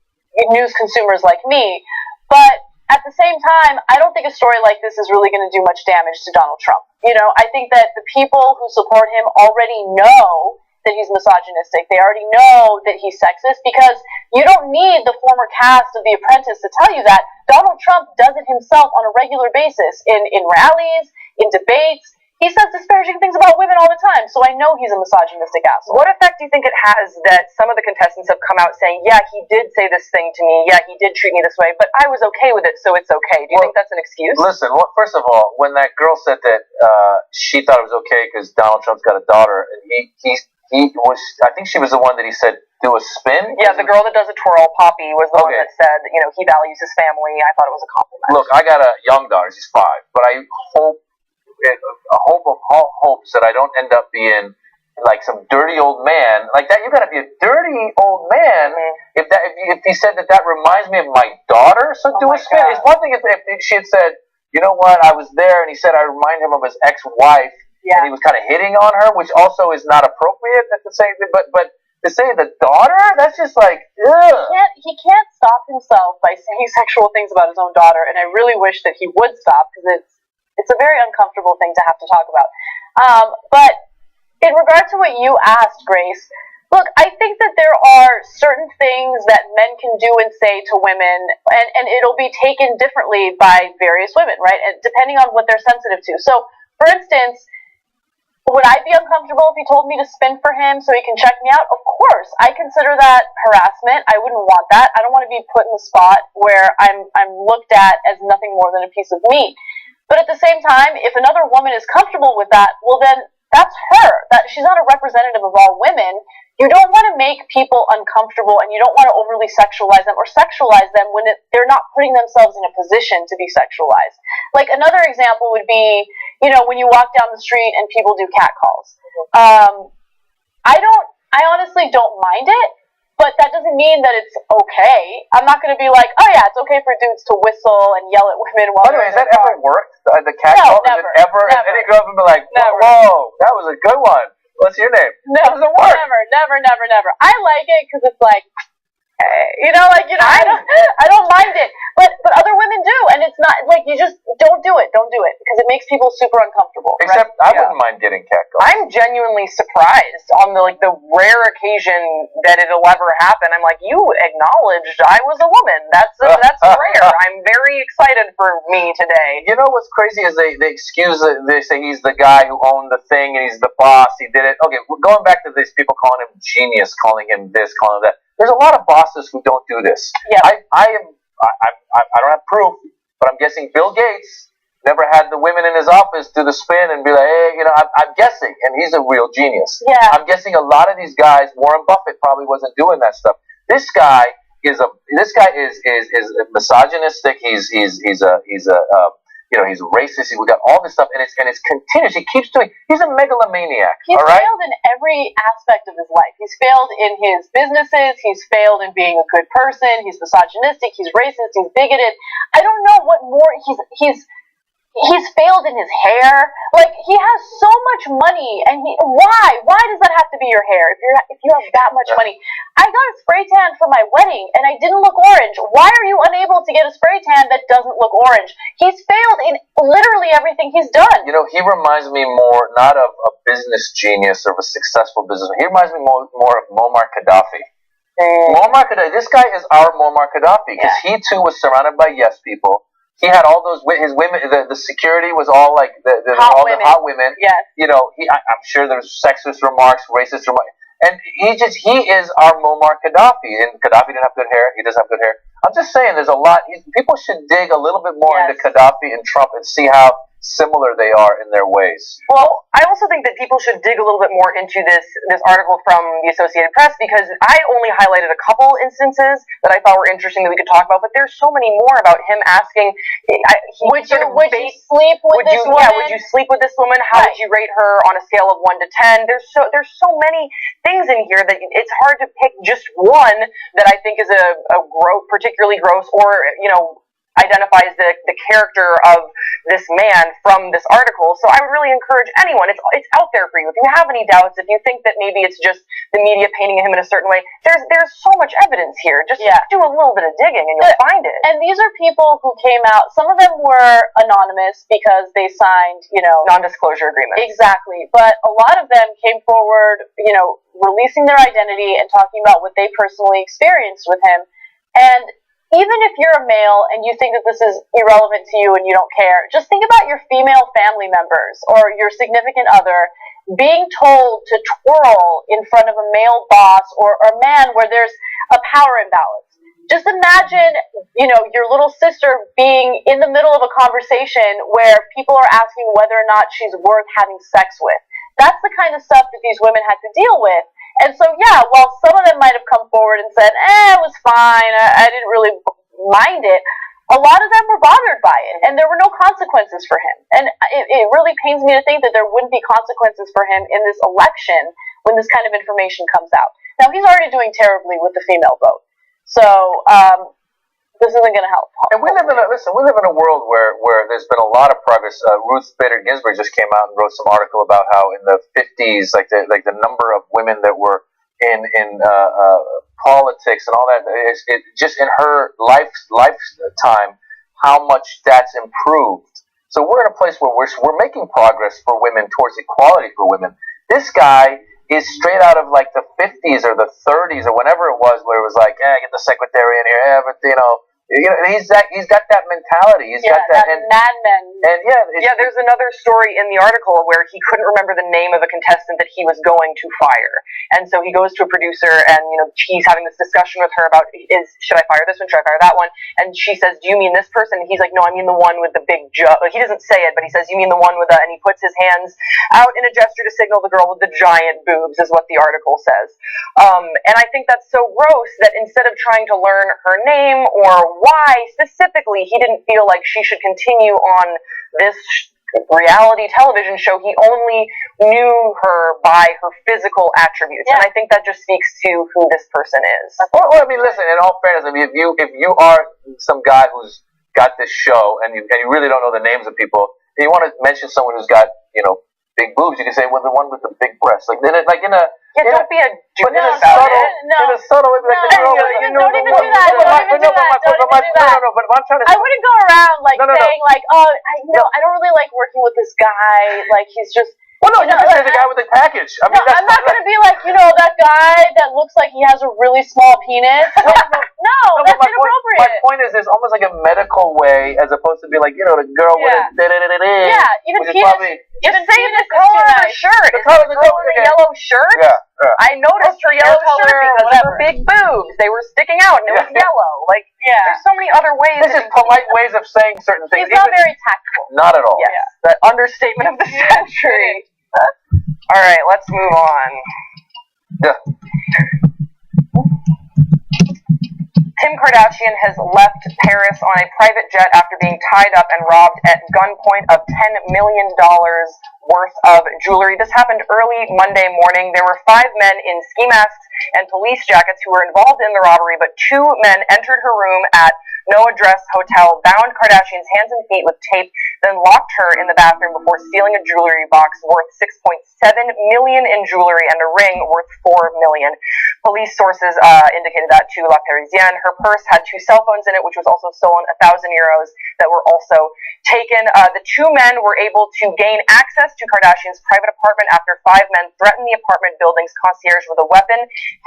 news consumers like me. But at the same time, I don't think a story like this is really going to do much damage to Donald Trump. You know, I think that the people who support him already know that he's misogynistic. They already know that he's sexist because you don't need the former cast of The Apprentice to tell you that. Donald Trump does it himself on a regular basis in rallies, in debates. He says disparaging things about women all the time, so I know he's a misogynistic asshole. What effect do you think it has that some of the contestants have come out saying, yeah, he did say this thing to me, yeah, he did treat me this way, but I was okay with it, so it's okay? Do you think that's an excuse? Listen, first of all, when that girl said that she thought it was okay because Donald Trump's got a daughter, and he was, I think she was the one that he said do a spin? Yeah, the girl that does a twirl, Poppy, was the one that said, you know, he values his family. I thought it was a compliment. Look, I got a young daughter, she's 5, but I hope of all hopes that I don't end up being like some dirty old man like that. You got to be a dirty old man if he said that reminds me of my daughter. So do a spin. It's one thing if she had said, you know what, I was there and he said I remind him of his ex-wife and he was kind of hitting on her, which also is not appropriate at the same. But to say the daughter, that's just like ugh. He can't stop himself by saying sexual things about his own daughter, and I really wish that he would stop because it's a very uncomfortable thing to have to talk about. But in regard to what you asked, Grace, look, I think that there are certain things that men can do and say to women, and it'll be taken differently by various women, right? And depending on what they're sensitive to. So, for instance, would I be uncomfortable if he told me to spin for him so he can check me out? Of course. I consider that harassment. I wouldn't want that. I don't want to be put in the spot where I'm looked at as nothing more than a piece of meat. But at the same time, if another woman is comfortable with that, well then that's her. That she's not a representative of all women. You don't want to make people uncomfortable and you don't want to overly sexualize them or sexualize them when they're not putting themselves in a position to be sexualized. Like another example would be, you know, when you walk down the street and people do catcalls. I honestly don't mind it, but that doesn't mean that it's okay. I'm not going to be like, oh yeah, it's okay for dudes to whistle and yell at women while By the way, has that ever worked? The catcall? No, never. Has it ever? Has any girl ever been like, whoa, that was a good one. What's your name? No, how does it work? Never. I like it because it's like, hey, I don't mind it, but other women do, and it's not like you just don't do it because it makes people super uncomfortable. Except right? I wouldn't mind getting catcalled. I'm genuinely surprised on the rare occasion that it'll ever happen. I'm like, you acknowledged I was a woman. That's rare. I'm very very excited for me today. You know what's crazy is they excuse it. They say he's the guy who owned the thing and he's the boss. He did it. Okay, going back to these people calling him genius, calling him this, calling him that. There's a lot of bosses who don't do this. Yeah. I don't have proof, but I'm guessing Bill Gates never had the women in his office do the spin and be like, hey, I'm guessing, and he's a real genius. Yeah. I'm guessing a lot of these guys, Warren Buffett probably wasn't doing that stuff. This guy is misogynistic. He's racist. We got all this stuff, and it's continuous. He keeps doing. He's a megalomaniac. He's all right? failed in every aspect of his life. He's failed in his businesses. He's failed in being a good person. He's misogynistic. He's racist. He's bigoted. I don't know what more He's failed in his hair. Like, he has so much money, and why does that have to be your hair if you have that much money? I got a spray tan for my wedding, and I didn't look orange. Why are you unable to get a spray tan that doesn't look orange? He's failed in literally everything he's done. You know, he reminds me more not of a business genius or of a successful businessman. He reminds me more of Muammar Gaddafi. Muammar Gaddafi. This guy is our Muammar Gaddafi because he too was surrounded by yes people. He had all those his women. The security was all like the hot women. Yes. You know, I'm sure there's sexist remarks, racist remarks, and he is our Muammar Gaddafi. And Gaddafi didn't have good hair. He doesn't have good hair. I'm just saying, there's a lot. People should dig a little bit more into Gaddafi and Trump and see how similar they are in their ways. Well, I also think that people should dig a little bit more into this article from the Associated Press, because I only highlighted a couple instances that I thought were interesting that we could talk about, but there's so many more about him asking, would you sleep with this woman? Yeah, would you sleep with this woman? How would you rate her on a scale of 1 to 10? There's so many things in here that it's hard to pick just one that I think is a particularly gross or, identifies the character of this man from this article. So I would really encourage anyone, it's out there for you. If you have any doubts, if you think that maybe it's just the media painting him in a certain way, there's so much evidence here. Just do a little bit of digging and you'll find it. And these are people who came out, some of them were anonymous because they signed, non-disclosure agreements. Exactly. But a lot of them came forward, releasing their identity and talking about what they personally experienced with him. And even if you're a male and you think that this is irrelevant to you and you don't care, just think about your female family members or your significant other being told to twirl in front of a male boss or a man where there's a power imbalance. Just imagine, your little sister being in the middle of a conversation where people are asking whether or not she's worth having sex with. That's the kind of stuff that these women had to deal with. And so, while some of them might have come forward and said, it was fine, I didn't really mind it, a lot of them were bothered by it, and there were no consequences for him. And it really pains me to think that there wouldn't be consequences for him in this election when this kind of information comes out. Now, he's already doing terribly with the female vote. So, this isn't going to help. And we live in a world where there's been a lot of progress. Ruth Bader Ginsburg just came out and wrote some article about how in the 50s, the number of women that were in politics and all that, it just in her lifetime, how much that's improved. So we're in a place where we're making progress for women towards equality for women. This guy is straight out of the 50s or the 30s or whenever it was, where it was like, get the secretary in here, but he's got that mentality. He's got that madman. And there's another story in the article where he couldn't remember the name of a contestant that he was going to fire, and so he goes to a producer, and he's having this discussion with her about should I fire this one? Should I fire that one? And she says, do you mean this person? And he's like, no, I mean the one with the big jug. He doesn't say it, but he says, you mean the one with the, and he puts his hands out in a gesture to signal the girl with the giant boobs, is what the article says. And I think that's so gross that instead of trying to learn her name or why specifically he didn't feel like she should continue on this reality television show, he only knew her by her physical attributes, and I think that just speaks to who this person is. Well, I mean, listen. In all fairness, I mean, if you are some guy who's got this show and you really don't know the names of people, and you want to mention someone who's got big boobs, you can say, well, the one with the big breasts, don't be a douche about it. No. In a subtle way, don't even do that. No, but I'm trying to. I wouldn't go around saying I don't really like working with this guy. Like, he's just. Well, no, you're just the guy with the package. I mean, no, I'm not going to be like, that guy that looks like he has a really small penis. No, that's inappropriate. My point is, it's almost like a medical way as opposed to be like, the girl with a da-da-da-da-da. Yeah, even penis. Even say the color of her shirt. The color of the girl in the yellow shirt? Yeah. I noticed her yellow shirt because of her big boobs. They were sticking out and it was yellow. Like, there's so many other ways. This is polite ways of saying certain things. He's not very tactful. Not at all. Yes. That understatement of the century. All right, let's move on. Yeah. Kim Kardashian has left Paris on a private jet after being tied up and robbed at gunpoint of $10 million worth of jewelry. This happened early Monday morning. There were 5 men in ski masks and police jackets who were involved in the robbery, but 2 men entered her room at No Address Hotel, bound Kardashian's hands and feet with tape, then locked her in the bathroom before stealing a jewelry box worth $6.7 million in jewelry and a ring worth $4 million. Police sources indicated that to La Parisienne. Her purse had 2 cell phones in it, which was also stolen, 1,000 euros that were also taken. The 2 men were able to gain access to Kardashian's private apartment after 5 men threatened the apartment building's concierge with a weapon,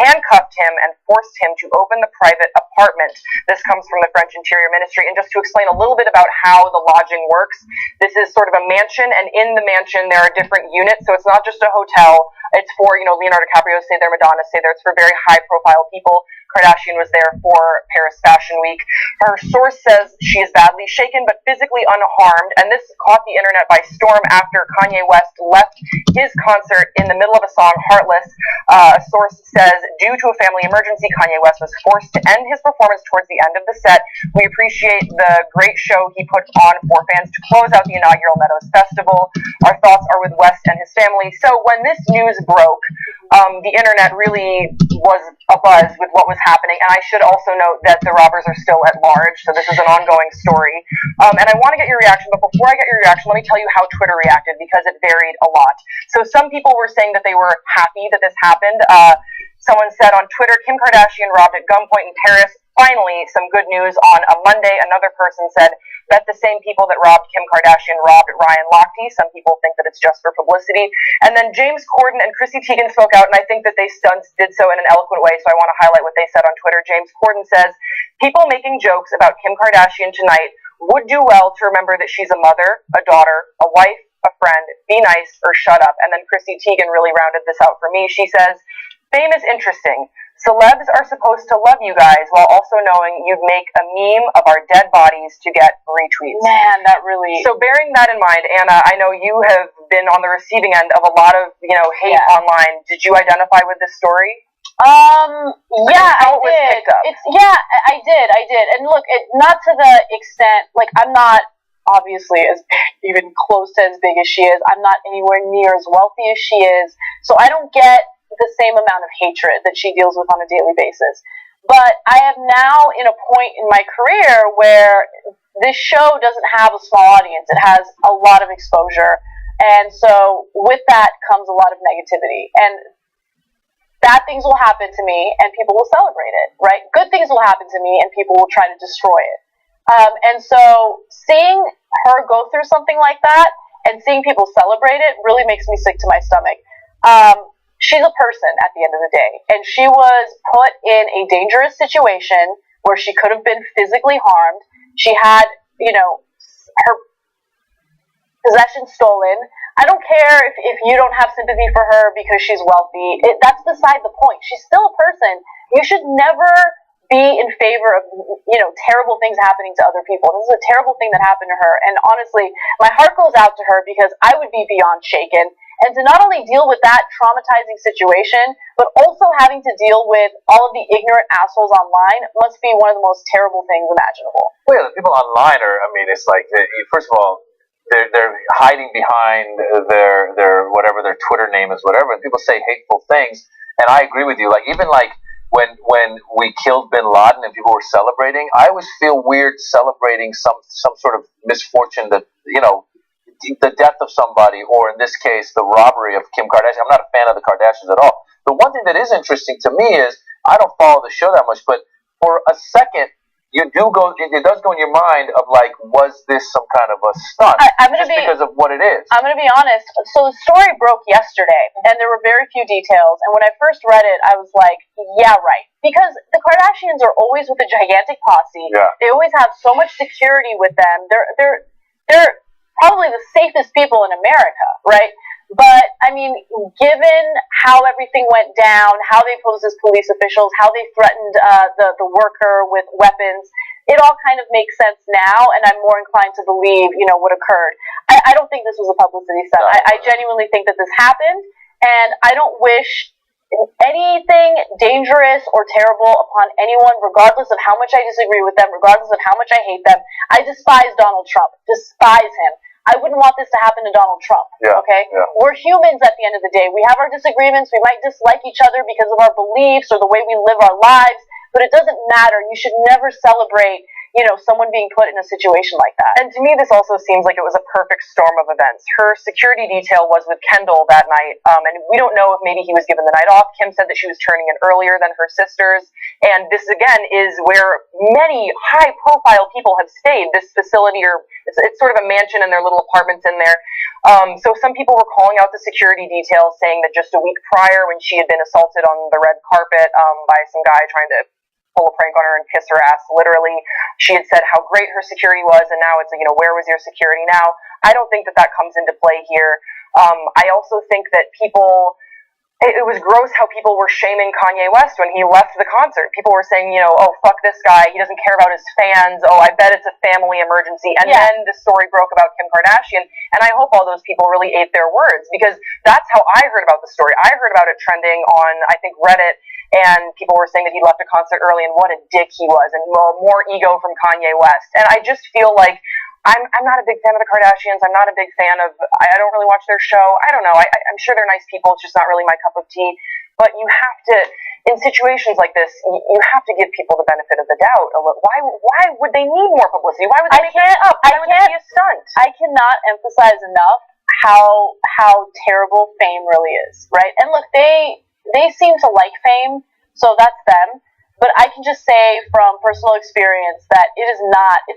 handcuffed him, and forced him to open the private apartment. This comes from the French Interior Ministry. And just to explain a little bit about how the lodging works, this is sort of a mansion, and in the mansion there are different units, so it's not just a hotel. It's for, Leonardo DiCaprio stayed there, Madonna stayed there. It's for very high-profile people. Kardashian was there for Paris Fashion Week. Her source says she is badly shaken but physically unharmed, and this caught the internet by storm after Kanye West left his concert in the middle of a song, Heartless. A source says, due to a family emergency, Kanye West was forced to end his performance towards the end of the set. We appreciate the great show he put on for fans to close out the inaugural Meadows Festival. Our thoughts are with West and his family. So when this news broke, the internet really was abuzz with what was happening, and I should also note that the robbers are still at large, so this is an ongoing story. And I want to get your reaction, but before I get your reaction, let me tell you how Twitter reacted, because it varied a lot. So some people were saying that they were happy that this happened. Someone said on Twitter, Kim Kardashian robbed at gunpoint in Paris. Finally, some good news on a Monday. Another person said that the same people that robbed Kim Kardashian robbed Ryan Lochte. Some people think that it's just for publicity. And then James Corden and Chrissy Teigen spoke out, and I think that they did so in an eloquent way, so I want to highlight what they said on Twitter. James Corden says, people making jokes about Kim Kardashian tonight would do well to remember that she's a mother, a daughter, a wife, a friend, be nice, or shut up. And then Chrissy Teigen really rounded this out for me. She says, fame is interesting. Celebs are supposed to love you guys while also knowing you'd make a meme of our dead bodies to get retweets. Man, that really... So bearing that in mind, Anna, I know you have been on the receiving end of a lot of, hate online. Did you identify with this story? Yeah, I did. I did. And look, not to the extent, like, I'm not obviously even close to as big as she is. I'm not anywhere near as wealthy as she is. So I don't get the same amount of hatred that she deals with on a daily basis. But I am now in a point in my career where this show doesn't have a small audience. It has a lot of exposure. And so with that comes a lot of negativity. And bad things will happen to me and people will celebrate it, right? Good things will happen to me and people will try to destroy it. And so seeing her go through something like that and seeing people celebrate it really makes me sick to my stomach. She's a person at the end of the day, and she was put in a dangerous situation where she could have been physically harmed. She had, her possessions stolen. I don't care if you don't have sympathy for her because she's wealthy. That's beside the point. She's still a person. You should never be in favor of, terrible things happening to other people. This is a terrible thing that happened to her. And honestly, my heart goes out to her because I would be beyond shaken. And to not only deal with that traumatizing situation, but also having to deal with all of the ignorant assholes online must be one of the most terrible things imaginable. Well, yeah, the people online are, it's like, first of all, they're hiding behind their whatever their Twitter name is, whatever, and people say hateful things. And I agree with you. Like, even like when we killed Bin Laden and people were celebrating, I always feel weird celebrating some sort of misfortune that, the death of somebody, or in this case, the robbery of Kim Kardashian. I'm not a fan of the Kardashians at all. The one thing that is interesting to me is, I don't follow the show that much, but for a second, you do go. It does go in your mind of like, was this some kind of a stunt? Because of what it is. I'm going to be honest. So the story broke yesterday, and there were very few details. And when I first read it, I was like, yeah, right. Because the Kardashians are always with a gigantic posse. Yeah. They always have so much security with them. They're probably the safest people in America, right? But, I mean, given how everything went down, how they posed as police officials, how they threatened the worker with weapons, it all kind of makes sense now, and I'm more inclined to believe, what occurred. I don't think this was a publicity stunt. I genuinely think that this happened, and I don't wish anything dangerous or terrible upon anyone, regardless of how much I disagree with them, regardless of how much I hate them. I despise Donald Trump. Despise him. I wouldn't want this to happen to Donald Trump, okay? Yeah. We're humans at the end of the day. We have our disagreements. We might dislike each other because of our beliefs or the way we live our lives, but it doesn't matter. You should never celebrate, someone being put in a situation like that. And to me, this also seems like it was a perfect storm of events. Her security detail was with Kendall that night, and we don't know if maybe he was given the night off. Kim said that she was turning in earlier than her sisters, and this, again, is where many high-profile people have stayed. This facility, or it's sort of a mansion, and their little apartments in there. So some people were calling out the security details, saying that just a week prior, when she had been assaulted on the red carpet by some guy trying to pull a prank on her and kiss her ass, literally, she had said how great her security was, and now it's, where was your security now? I don't think that comes into play here. I also think that it was gross how people were shaming Kanye West when he left the concert. People were saying, oh, fuck this guy, he doesn't care about his fans, oh, I bet it's a family emergency. And then the story broke about Kim Kardashian, and I hope all those people really ate their words, because that's how I heard about the story. I heard about it trending on, I think, Reddit, and people were saying that he left a concert early and what a dick he was, and more ego from Kanye West. And I just feel like I'm not a big fan of the Kardashians. I'm not a big fan of, I don't really watch their show. I don't know. I'm sure they're nice people. It's just not really my cup of tea. But you have to, in situations like this, you have to give people the benefit of the doubt. Why would they need more publicity? Why would they make this up? Why would they be a stunt? I cannot emphasize enough how terrible fame really is, right? And look, they seem to like fame, so that's them. But I can just say from personal experience that it's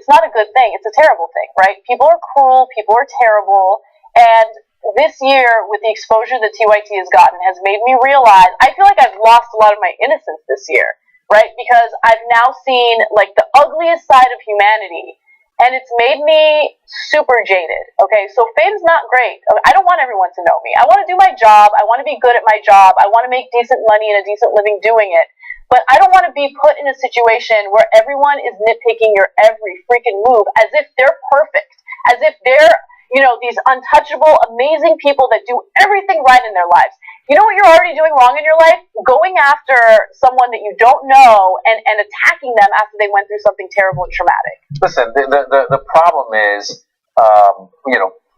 not a good thing. It's a terrible thing, right? People are cruel, people are terrible, and this year, with the exposure that TYT has gotten, has made me realize, I feel like I've lost a lot of my innocence this year, right? Because I've now seen, like, the ugliest side of humanity, and it's made me super jaded, okay? So fame's not great. I don't want everyone to know me. I want to do my job. I want to be good at my job. I want to make decent money and a decent living doing it. But I don't want to be put in a situation where everyone is nitpicking your every freaking move as if they're perfect, as if they're, these untouchable, amazing people that do everything right in their lives. You know what you're already doing wrong in your life? Going after someone that you don't know and attacking them after they went through something terrible and traumatic. Listen, the problem is,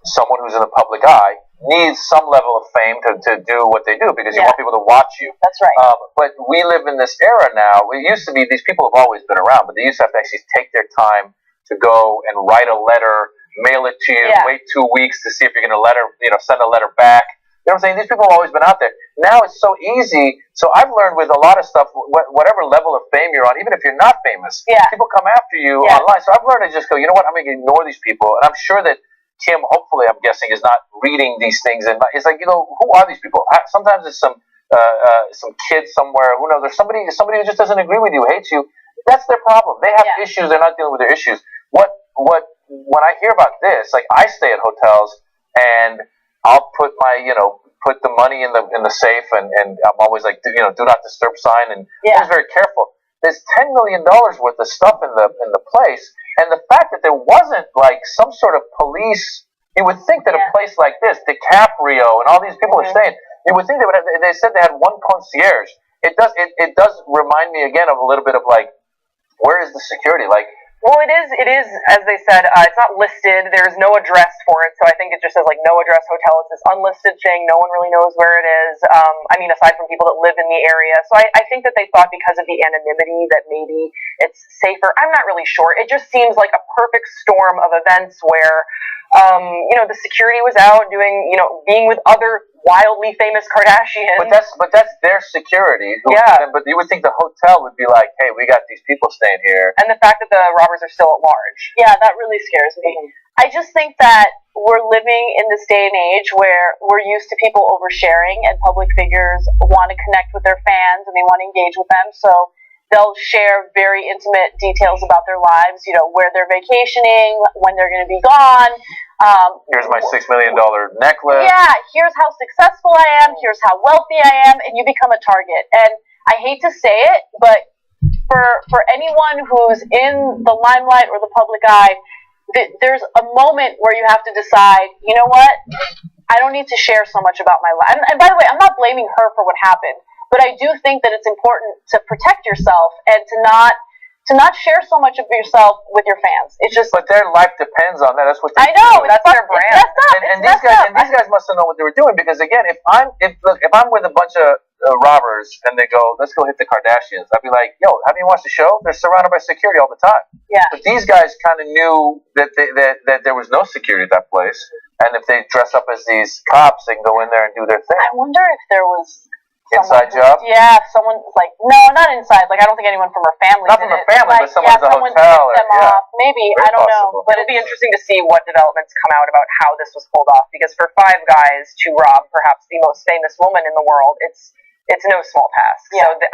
someone who's in the public eye needs some level of fame to do what they do, because you want people to watch you. That's right. But we live in this era now. It used to be these people have always been around, but they used to have to actually take their time to go and write a letter, mail it to you, wait 2 weeks to see if you're going to send a letter back. You know what I'm saying? These people have always been out there. Now it's so easy. So I've learned with a lot of stuff, whatever level of fame you're on, even if you're not famous, people come after you online. So I've learned to just go, you know what, I'm going to ignore these people. And I'm sure that Kim, hopefully, I'm guessing, is not reading these things. And it's like, who are these people? Sometimes it's some kid somewhere, who knows, or somebody who just doesn't agree with you, hates you. That's their problem. They have issues. They're not dealing with their issues. When I hear about this, like, I stay at hotels and I'll put my, put the money in the safe, and I'm always like, do not disturb sign, and I was very careful. There's $10 million worth of stuff in the place, and the fact that there wasn't like some sort of police, you would think that a place like this, DiCaprio and all these people are staying, you would think they said they had one concierge. It does remind me again of a little bit of like, where is the security? Like, well, it is, as they said, it's not listed. There's no address for it, so I think it just says, like, no address hotel. It's this unlisted thing. No one really knows where it is. Aside from people that live in the area. So I think that they thought because of the anonymity that maybe it's safer. I'm not really sure. It just seems like a perfect storm of events where, the security was out doing, being with other wildly famous Kardashians. But that's their security. But you would think the hotel would be like, hey, we got these people staying here. And the fact that the robbers are still at large. Yeah, that really scares me. I just think that we're living in this day and age where we're used to people oversharing, and public figures want to connect with their fans and they want to engage with them. So they'll share very intimate details about their lives, where they're vacationing, when they're going to be gone. Here's my $6 million necklace. Yeah, here's how successful I am, here's how wealthy I am, and you become a target. And I hate to say it, but for anyone who's in the limelight or the public eye, there's a moment where you have to decide, you know what, I don't need to share so much about my life. And by the way, I'm not blaming her for what happened, but I do think that it's important to protect yourself and to not share so much of yourself with your fans. It's just. But their life depends on that. That's what they I know. That's their brand. It's messed up. And these guys must have known what they were doing, because again, if I'm with a bunch of robbers and they go, let's go hit the Kardashians, I'd be like, yo, haven't you watched the show? They're surrounded by security all the time. Yeah. But these guys kind of knew that there was no security at that place, and if they dress up as these cops, they can go in there and do their thing. I wonder if there was inside job. Yeah, someone no, not inside. Like, I don't think anyone from her family. Not from her family, but someone at the hotel. Maybe. Very I don't possible. know. But it'll be interesting to see what developments come out about how this was pulled off, because for five guys to rob perhaps the most famous woman in the world, it's no small task. Yeah. So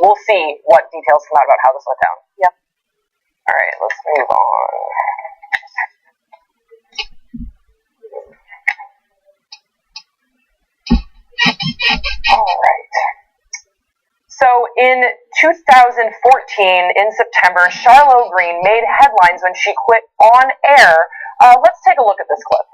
we'll see what details come out about how this went down. Yep. All right, let's move on. All right. So in 2014, in September, Charlotte Green made headlines when she quit on air. Let's take a look at this clip.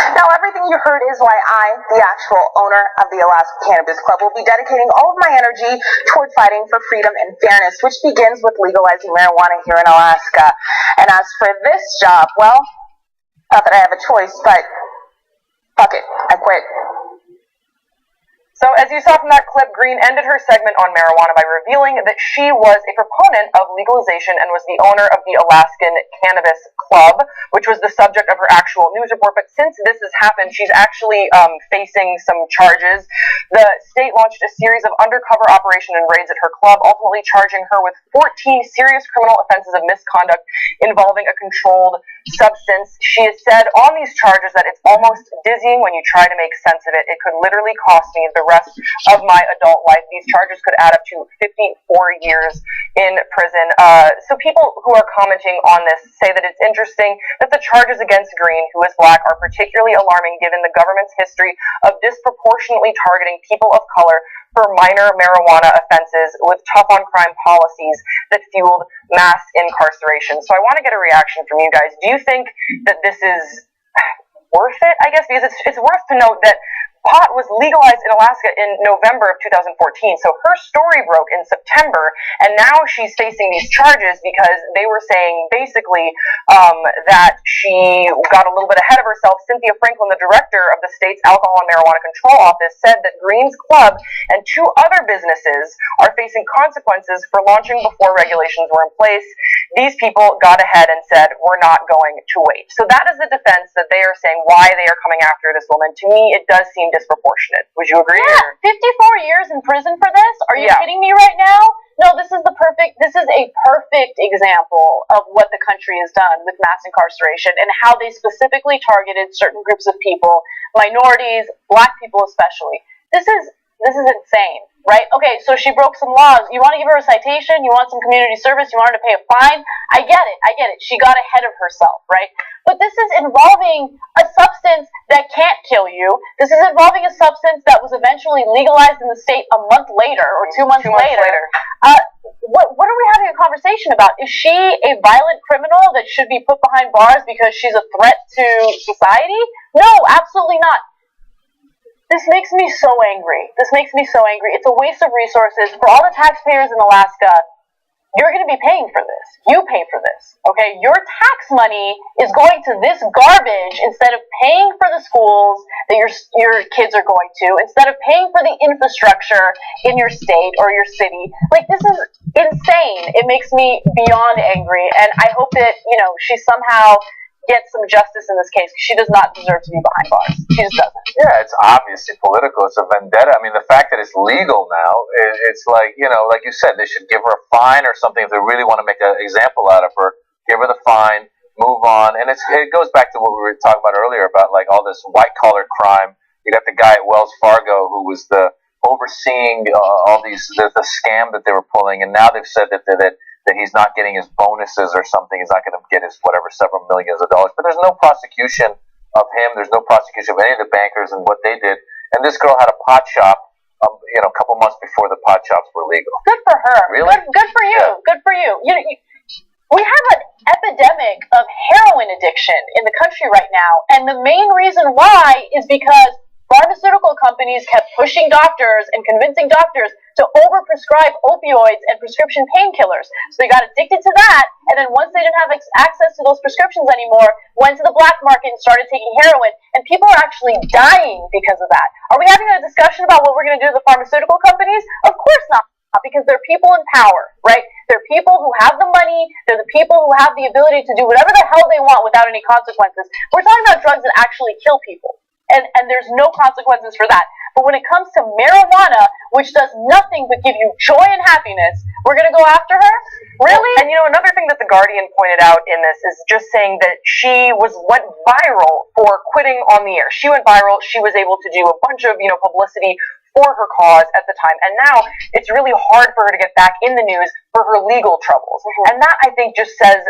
Now, everything you heard is why I, the actual owner of the Alaska Cannabis Club, will be dedicating all of my energy toward fighting for freedom and fairness, which begins with legalizing marijuana here in Alaska. And as for this job, well, not that I have a choice, but fuck it, I quit. So as you saw from that clip, Green ended her segment on marijuana by revealing that she was a proponent of legalization and was the owner of the Alaskan Cannabis Club, which was the subject of her actual news report. But since this has happened, she's actually facing some charges. The state launched a series of undercover operation and raids at her club, ultimately charging her with 14 serious criminal offenses of misconduct involving a controlled substance. She has said on these charges that it's almost dizzying when you try to make sense of it. It could literally cost me the rest of my adult life. These charges could add up to 54 years in prison. So people who are commenting on this say that it's interesting that the charges against Green, who is black, are particularly alarming given the government's history of disproportionately targeting people of color for minor marijuana offenses with tough-on-crime policies that fueled mass incarceration. So I want to get a reaction from you guys. Do you think that this is worth it, I guess? Because it's worth to note that pot was legalized in Alaska in November of 2014. So her story broke in September, and now she's facing these charges because they were saying basically that she got a little bit ahead of herself. Cynthia Franklin, the director of the state's Alcohol and Marijuana Control Office, said that Green's Club and 2 other businesses are facing consequences for launching before regulations were in place. These people got ahead and said, we're not going to wait. So that is the defense that they are saying why they are coming after this woman. To me, it does seem disproportionate. Would you agree? Yeah, 54 years in prison for this? Are you kidding me right now? No, this is a perfect example of what the country has done with mass incarceration and how they specifically targeted certain groups of people, minorities, black people especially. This is insane, right? Okay, so she broke some laws. You want to give her a citation? You want some community service? You want her to pay a fine? I get it. She got ahead of herself, right? But this is involving a substance that can't kill you. This is involving a substance that was eventually legalized in the state a month later or 2 months later. What are we having a conversation about? Is she a violent criminal that should be put behind bars because she's a threat to society? No, absolutely not. This makes me so angry. It's a waste of resources. For all the taxpayers in Alaska, you're going to be paying for this. You pay for this, okay? Your tax money is going to this garbage instead of paying for the schools that your kids are going to, instead of paying for the infrastructure in your state or your city. Like, this is insane. It makes me beyond angry, and I hope that, she somehow get some justice in this case, because she does not deserve to be behind bars. She just doesn't. Yeah, it's obviously political. It's a vendetta. I mean, the fact that it's legal now, it's like, like you said, they should give her a fine or something if they really want to make an example out of her. Give her the fine, move on. And it goes back to what we were talking about earlier about, like, all this white-collar crime. You got the guy at Wells Fargo who was overseeing all these, the scam that they were pulling, and now they've said that he's not getting his bonuses or something. He's not going to get his several millions of dollars. But there's no prosecution of him. There's no prosecution of any of the bankers and what they did. And this girl had a pot shop, a couple months before the pot shops were legal. Good for her. Really? Good for you. Yeah. Good for you. We have an epidemic of heroin addiction in the country right now, and the main reason why is because pharmaceutical companies kept pushing doctors and convincing doctors to overprescribe opioids and prescription painkillers. So they got addicted to that, and then once they didn't have access to those prescriptions anymore, went to the black market and started taking heroin, and people are actually dying because of that. Are we having a discussion about what we're going to do to the pharmaceutical companies? Of course not, because they're people in power, right? They're people who have the money, they're the people who have the ability to do whatever the hell they want without any consequences. We're talking about drugs that actually kill people. And there's no consequences for that. But when it comes to marijuana, which does nothing but give you joy and happiness, we're going to go after her? Really? And another thing that The Guardian pointed out in this is just saying that she went viral for quitting on the air. She went viral. She was able to do a bunch of, publicity for her cause at the time. And now it's really hard for her to get back in the news for her legal troubles. Mm-hmm. And that, I think, just says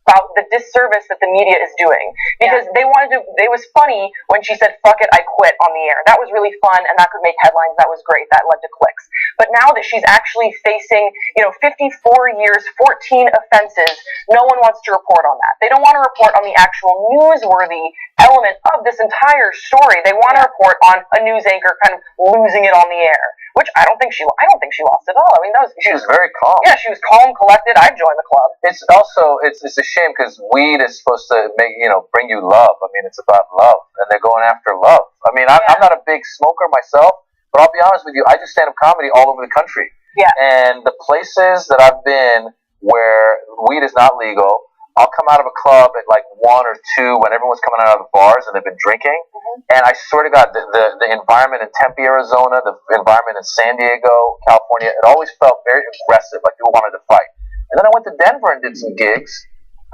about the disservice that the media is doing, because it was funny when she said, "Fuck it, I quit" on the air. That was really fun, and that could make headlines. That was great. That led to clicks. But now that she's actually facing, 54 years, 14 offenses, no one wants to report on that. They don't want to report on the actual newsworthy element of this entire story. They want to report on a news anchor kind of losing it on the air, which I don't think she lost at all. I mean, she was very calm. Yeah, she was calm, collected. I'd join the club. It's also it's a shame because weed is supposed to bring you love. I mean, it's about love, and they're going after love. I mean, I'm not a big smoker myself, but I'll be honest with you, I do stand-up comedy all over the country. Yeah. And the places that I've been where weed is not legal, I'll come out of a club at like 1 or 2 when everyone's coming out of the bars and they've been drinking. Mm-hmm. And I swear to God, the environment in Tempe, Arizona, the environment in San Diego, California, it always felt very aggressive, like people wanted to fight. And then I went to Denver and did some gigs.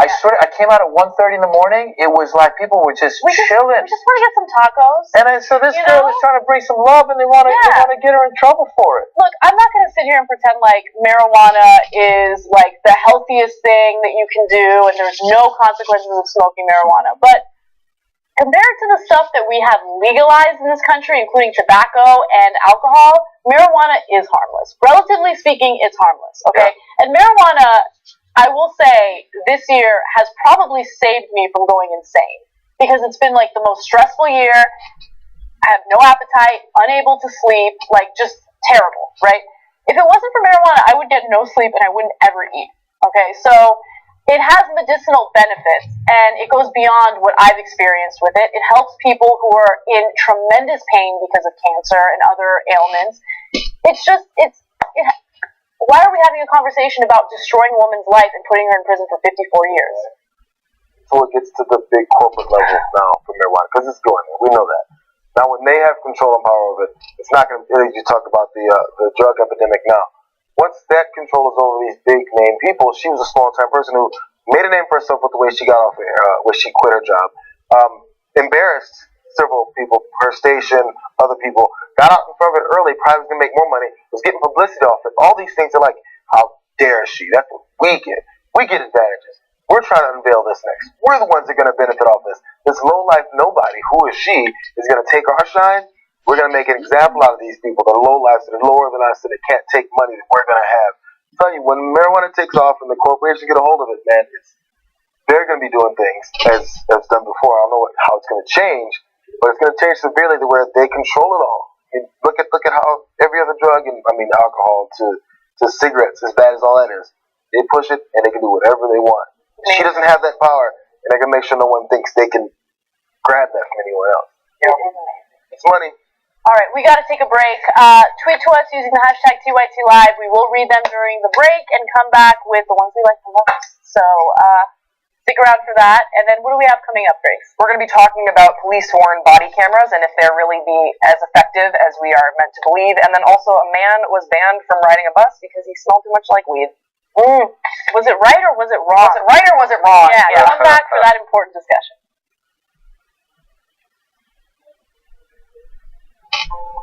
I swear, I came out at 1:30 in the morning. It was like people were just chilling. We just want to get some tacos. And then, so this girl is trying to bring some love, and they want to get her in trouble for it. Look, I'm not going to sit here and pretend like marijuana is like the healthiest thing that you can do, and there's no consequences of smoking marijuana. But compared to the stuff that we have legalized in this country, including tobacco and alcohol, marijuana is harmless. Relatively speaking, it's harmless. Okay, and marijuana, I will say, this year has probably saved me from going insane, because it's been like the most stressful year. I have no appetite, unable to sleep, like just terrible, right? If it wasn't for marijuana, I would get no sleep and I wouldn't ever eat. Okay, so it has medicinal benefits, and it goes beyond what I've experienced with it. It helps people who are in tremendous pain because of cancer and other ailments. Why are we having a conversation about destroying a woman's life and putting her in prison for 54 years? So it gets to the big corporate level now for marijuana, because it's going there. We know that. Now, when they have control and power of it, it's not going to. You talk about the drug epidemic now. Once that control is over these big name people, she was a small time person who made a name for herself with the way she got off air, where she quit her job, embarrassed several people, her station, other people, got out in front of it early, probably was going to make more money, was getting publicity off it. All these things are like, how dare she? That's what we get. We get advantages. We're trying to unveil this next. We're the ones that are going to benefit off this. This low-life nobody, who is she, is going to take our shine. We're going to make an example out of these people that are low-lives, that are lower than us, that can't take money that we're going to have. I tell you, when marijuana takes off and the corporations get a hold of it, man, they're going to be doing things as done before. I don't know how it's going to change, but it's going to change severely to where they control it all. I mean, look at how every other drug, alcohol to cigarettes, as bad as all that is, they push it and they can do whatever they want. She doesn't have that power, and they can make sure no one thinks they can grab that from anyone else. It's money. All right, we got to take a break. Tweet to us using the hashtag TYTLive. We will read them during the break and come back with the ones we like the most. So Stick around for that. And then what do we have coming up, Grace? We're going to be talking about police-worn body cameras and if they're really as effective as we are meant to believe. And then also a man was banned from riding a bus because he smelled too much like weed. Was it right or was it wrong? Was it right or was it wrong? Yeah, come back for that important discussion.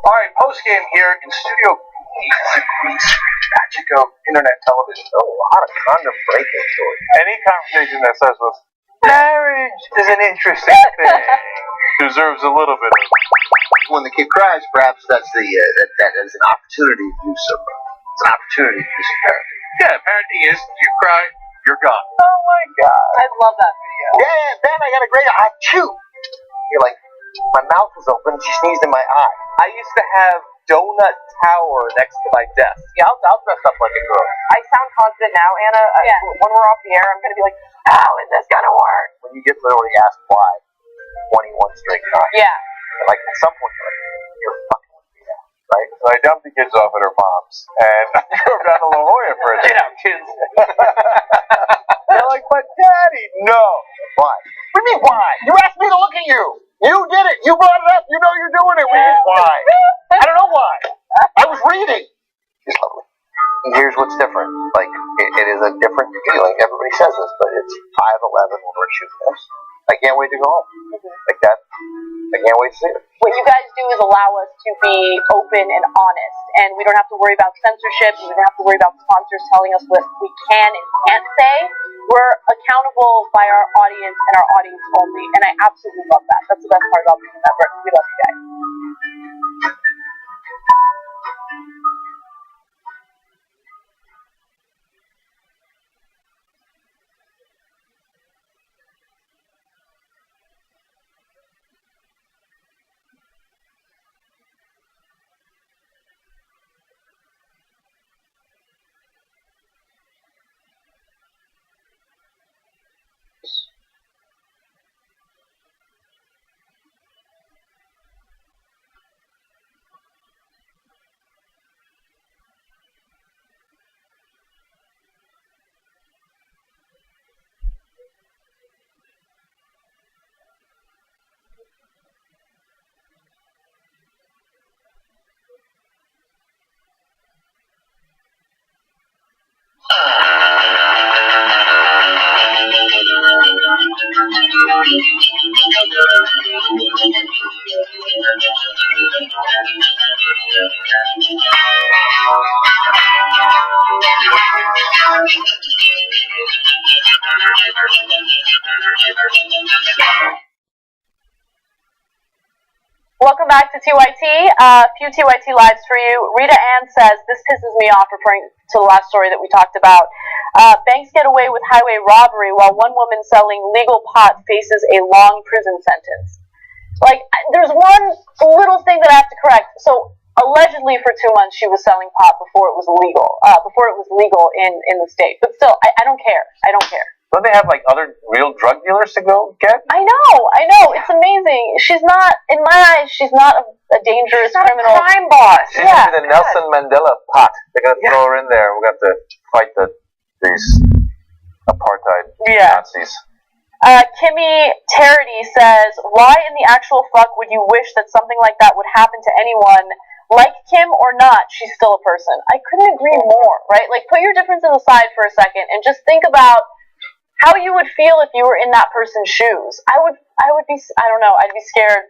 All right, post game here in Studio B. Magic of internet television. Oh, a lot of condom breaking stories. Any conversation that starts with marriage is an interesting thing deserves a little bit of. When the kid cries, perhaps that's that is an opportunity to do some. It's an opportunity to do some parenting. Yeah, parenting is you cry, you're gone. Oh my God! I love that video. Yeah, Ben, I got a great achoo. You're like, my mouth was open. She sneezed in my eye. I used to have donut tower next to my desk. Yeah, I'll dress up like a girl. I sound confident now, Anna. When we're off the air, I'm going to be like, how is this going to work? When you get literally asked why, 21 straight times. Yeah. Like at some point, you're fucking with me now, right? So I dumped the kids off at her mom's, and I drove down to La Jolla for a day. Get out, kids. They're like, but Daddy, no. Why? What do you mean why? You asked me to look at you. You did it. You brought it up. You know you're doing it. Why? I don't know why. I was reading. It's lovely. Here's what's different. Like, it is a different feeling. Everybody says this, but it's 5:11 when we're shooting this. I can't wait to go home. Like that. I can't wait to see it. What you guys do is allow us to be open and honest, and we don't have to worry about censorship. We don't have to worry about sponsors telling us what we can and can't say. We're accountable by our audience and our audience only, and I absolutely love that. That's the best part about being a member. We love you guys. Welcome back to TYT. A few TYT lives for you. Rita Ann says, this pisses me off, referring to the last story that we talked about. Banks get away with highway robbery while one woman selling legal pot faces a long prison sentence. Like, there's one little thing that I have to correct. So, allegedly for 2 months she was selling pot before it was legal, in the state. But still, I don't care. I don't care. Don't they have like other real drug dealers to go get? I know. It's amazing. She's not, in my eyes, she's not a dangerous criminal. A crime boss. She's gonna be the Nelson Mandela pot. They're gonna throw her in there. We're gonna have to fight these apartheid Nazis. Kimmy Tarity says, why in the actual fuck would you wish that something like that would happen to anyone? Like Kim or not, she's still a person. I couldn't agree more, right? Like, put your differences aside for a second and just think about how you would feel if you were in that person's shoes. I would be, I don't know, I'd be scared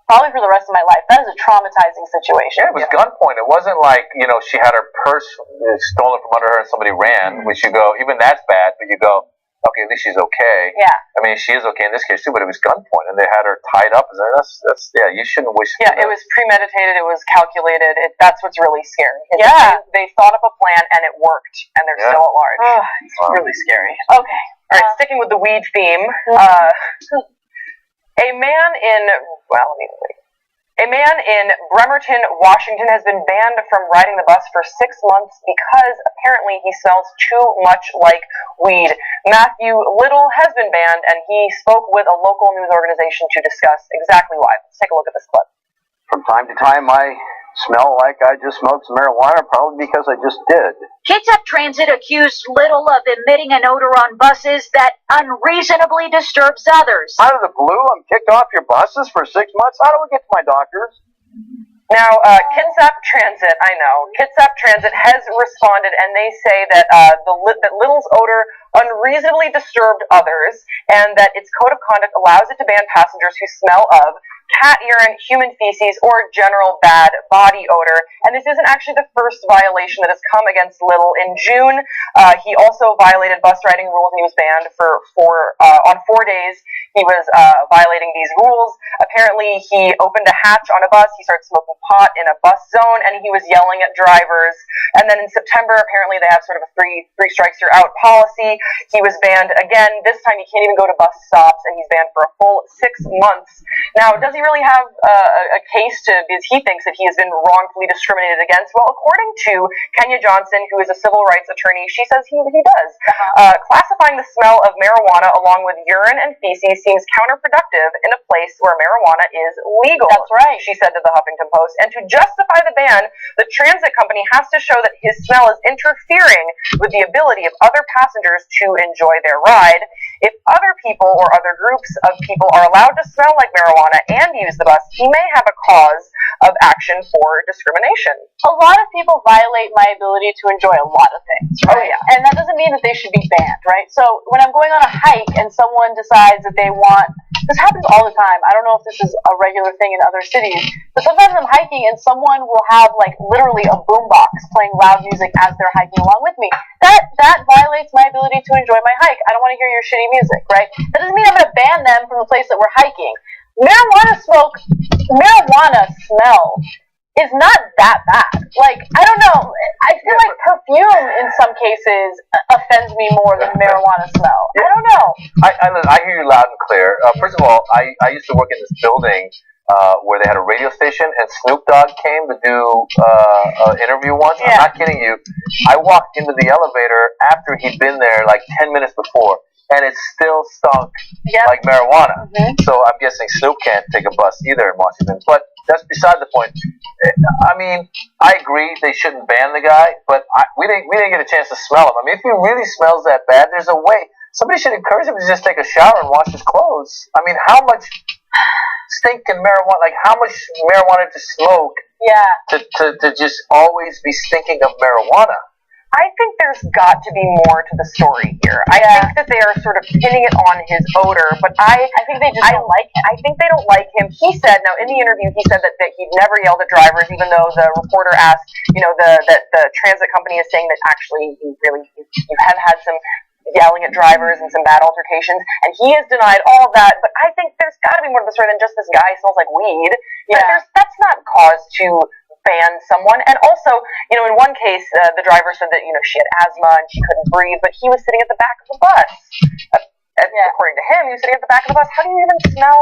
probably for the rest of my life. That is a traumatizing situation. Yeah, it was gunpoint. It wasn't like, she had her purse stolen from under her and somebody ran, which you go, even that's bad, but you go, okay, at least she's okay. Yeah. I mean, she is okay in this case too, but it was gunpoint, and they had her tied up. That's you shouldn't wish. Yeah, it was premeditated. It was calculated. That's what's really scary. They thought up a plan and it worked, and they're still at large. It's really scary. Okay. All right, sticking with the weed theme. A man in Bremerton, Washington has been banned from riding the bus for 6 months because apparently he smells too much like weed. Matthew Little has been banned, and he spoke with a local news organization to discuss exactly why. Let's take a look at this clip. From time to time, I smell like I just smoked some marijuana? Probably because I just did. Kitsap Transit accused Little of emitting an odor on buses that unreasonably disturbs others. Out of the blue, I'm kicked off your buses for 6 months? How do I get to my doctors? Now, Kitsap Transit, I know, Kitsap Transit has responded, and they say that that Little's odor unreasonably disturbed others, and that its code of conduct allows it to ban passengers who smell of cat urine, human feces, or general bad body odor. And this isn't actually the first violation that has come against Little. In June, he also violated bus riding rules, and he was banned on 4 days. He was violating these rules. Apparently, he opened a hatch on a bus. He started smoking pot in a bus zone, and he was yelling at drivers. And then in September, apparently they have sort of a three strikes you're out policy. He was banned again. This time, he can't even go to bus stops, and he's banned for a full 6 months. Now, does he really have a case because he thinks that he has been wrongfully discriminated against? Well, according to Kenya Johnson, who is a civil rights attorney, she says he does. Classifying the smell of marijuana along with urine and feces seems counterproductive in a place where marijuana is legal. That's right. She said to the Huffington Post. And to justify the ban, the transit company has to show that his smell is interfering with the ability of other passengers to enjoy their ride. If other people or other groups of people are allowed to smell like marijuana and use the bus, he may have a cause of action for discrimination. A lot of people violate my ability to enjoy a lot of things, right? Oh, yeah. And that doesn't mean that they should be banned, right? So when I'm going on a hike and someone decides that they want, this happens all the time. I don't know if this is a regular thing in other cities, but sometimes I'm hiking and someone will have like literally a boombox playing loud music as they're hiking along with me. That violates my ability to enjoy my hike. I don't want to hear your shitty music, right? That doesn't mean I'm going to ban them from the place that we're hiking. Marijuana smell is not that bad. Like, I don't know. I feel like perfume in some cases offends me more than marijuana smell. I don't know. I hear you loud and clear. First of all, I used to work in this building where they had a radio station, and Snoop Dogg came to do an interview once. Yeah. I'm not kidding you. I walked into the elevator after he'd been there like 10 minutes before, and it still stunk like marijuana. Mm-hmm. So I'm guessing Snoop can't take a bus either in Washington. But that's beside the point. I mean, I agree they shouldn't ban the guy, but we didn't get a chance to smell him. I mean, if he really smells that bad, there's a way. Somebody should encourage him to just take a shower and wash his clothes. I mean, how much stink can marijuana, like how much marijuana to smoke to just always be stinking of marijuana? I think there's got to be more to the story here. I think that they are sort of pinning it on his odor, but I think they just don't like him. I think they don't like him. He said, now in the interview, he said that he'd never yelled at drivers, even though the reporter asked, that the transit company is saying that actually you have had some yelling at drivers and some bad altercations, and he has denied all of that. But I think there's got to be more to the story than just this guy smells like weed. That's not cause to ban someone. And also, in one case, the driver said that she had asthma and she couldn't breathe, but he was sitting at the back of the bus. According to him, he was sitting at the back of the bus. How do you even smell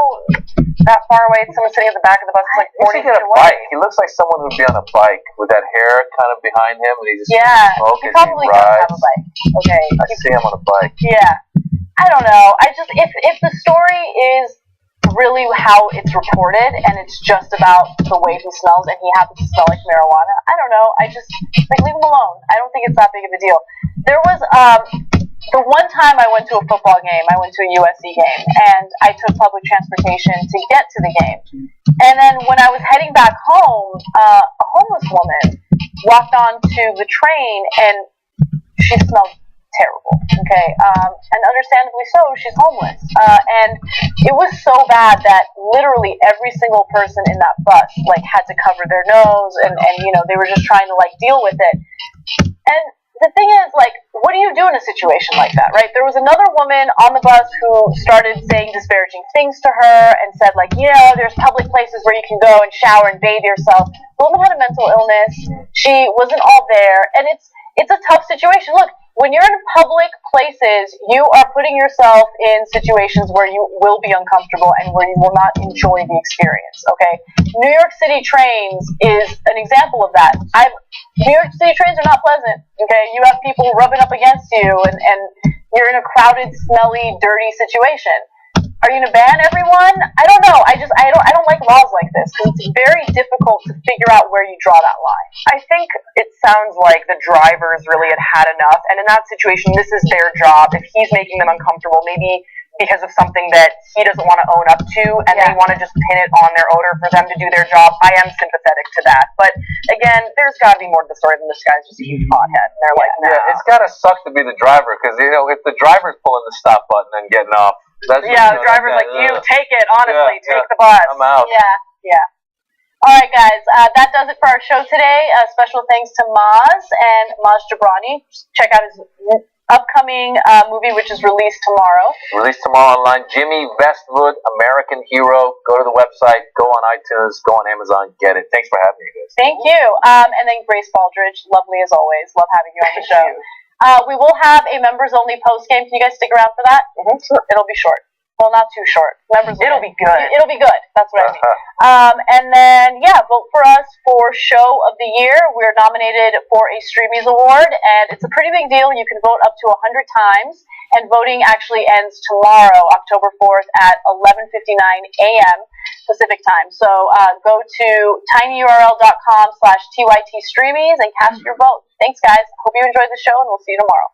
that far away? Someone sitting at the back of the bus, like 40 feet away. Bike. He looks like someone who'd be on a bike with that hair kind of behind him, and he just he probably does have a bike. Okay, I see him on a bike. Yeah, I don't know. I just if the story is really how it's reported, and it's just about the way he smells, and he happens to smell like marijuana, I don't know. I just leave him alone. I don't think it's that big of a deal. There was the one time I went to a football game, I went to a USC game, and I took public transportation to get to the game. And then when I was heading back home, a homeless woman walked onto the train, and she smelled terrible. Okay, and understandably so, she's homeless. And it was so bad that literally every single person in that bus had to cover their nose, and they were just trying to deal with it. And the thing is, what do you do in a situation like that, right? There was another woman on the bus who started saying disparaging things to her and said, there's public places where you can go and shower and bathe yourself. The woman had a mental illness. She wasn't all there, and it's a tough situation. Look, when you're in public places, you are putting yourself in situations where you will be uncomfortable and where you will not enjoy the experience, okay? New York City trains is an example of that. New York City trains are not pleasant, okay? You have people rubbing up against you, and you're in a crowded, smelly, dirty situation. Are you gonna ban everyone? I don't know. I don't like laws like this because it's very difficult to figure out where you draw that line. I think it sounds like the drivers really had enough, and in that situation, this is their job. If he's making them uncomfortable, maybe because of something that he doesn't want to own up to, and they want to just pin it on their owner for them to do their job, I am sympathetic to that. But again, there's got to be more to the story than this guy's just a huge pothead. And they're like, nah. Yeah, it's gotta suck to be the driver because if the driver's pulling the stop button and getting off, that's the driver's like, you take it, honestly, take the bus. I'm out. Yeah. All right, guys, that does it for our show today. Special thanks to Maz and Maz Jabrani. Check out his upcoming movie, which is released tomorrow. Released tomorrow online. Jimmy Westwood, American Hero. Go to the website. Go on iTunes. Go on Amazon. Get it. Thanks for having me, guys. Thank you. And then Grace Baldridge, lovely as always. Love having you on the show. We will have a members-only post-game. Can you guys stick around for that? Sure. It'll be short. Well, not too short. It'll be good. It'll be good. That's what I mean. And then, vote for us for Show of the Year. We're nominated for a Streamies Award, and it's a pretty big deal. You can vote up to 100 times, and voting actually ends tomorrow, October 4th at 11:59 a.m. Pacific time. So go to tinyurl.com/TYT Streamies and cast your vote. Thanks, guys. Hope you enjoyed the show, and we'll see you tomorrow.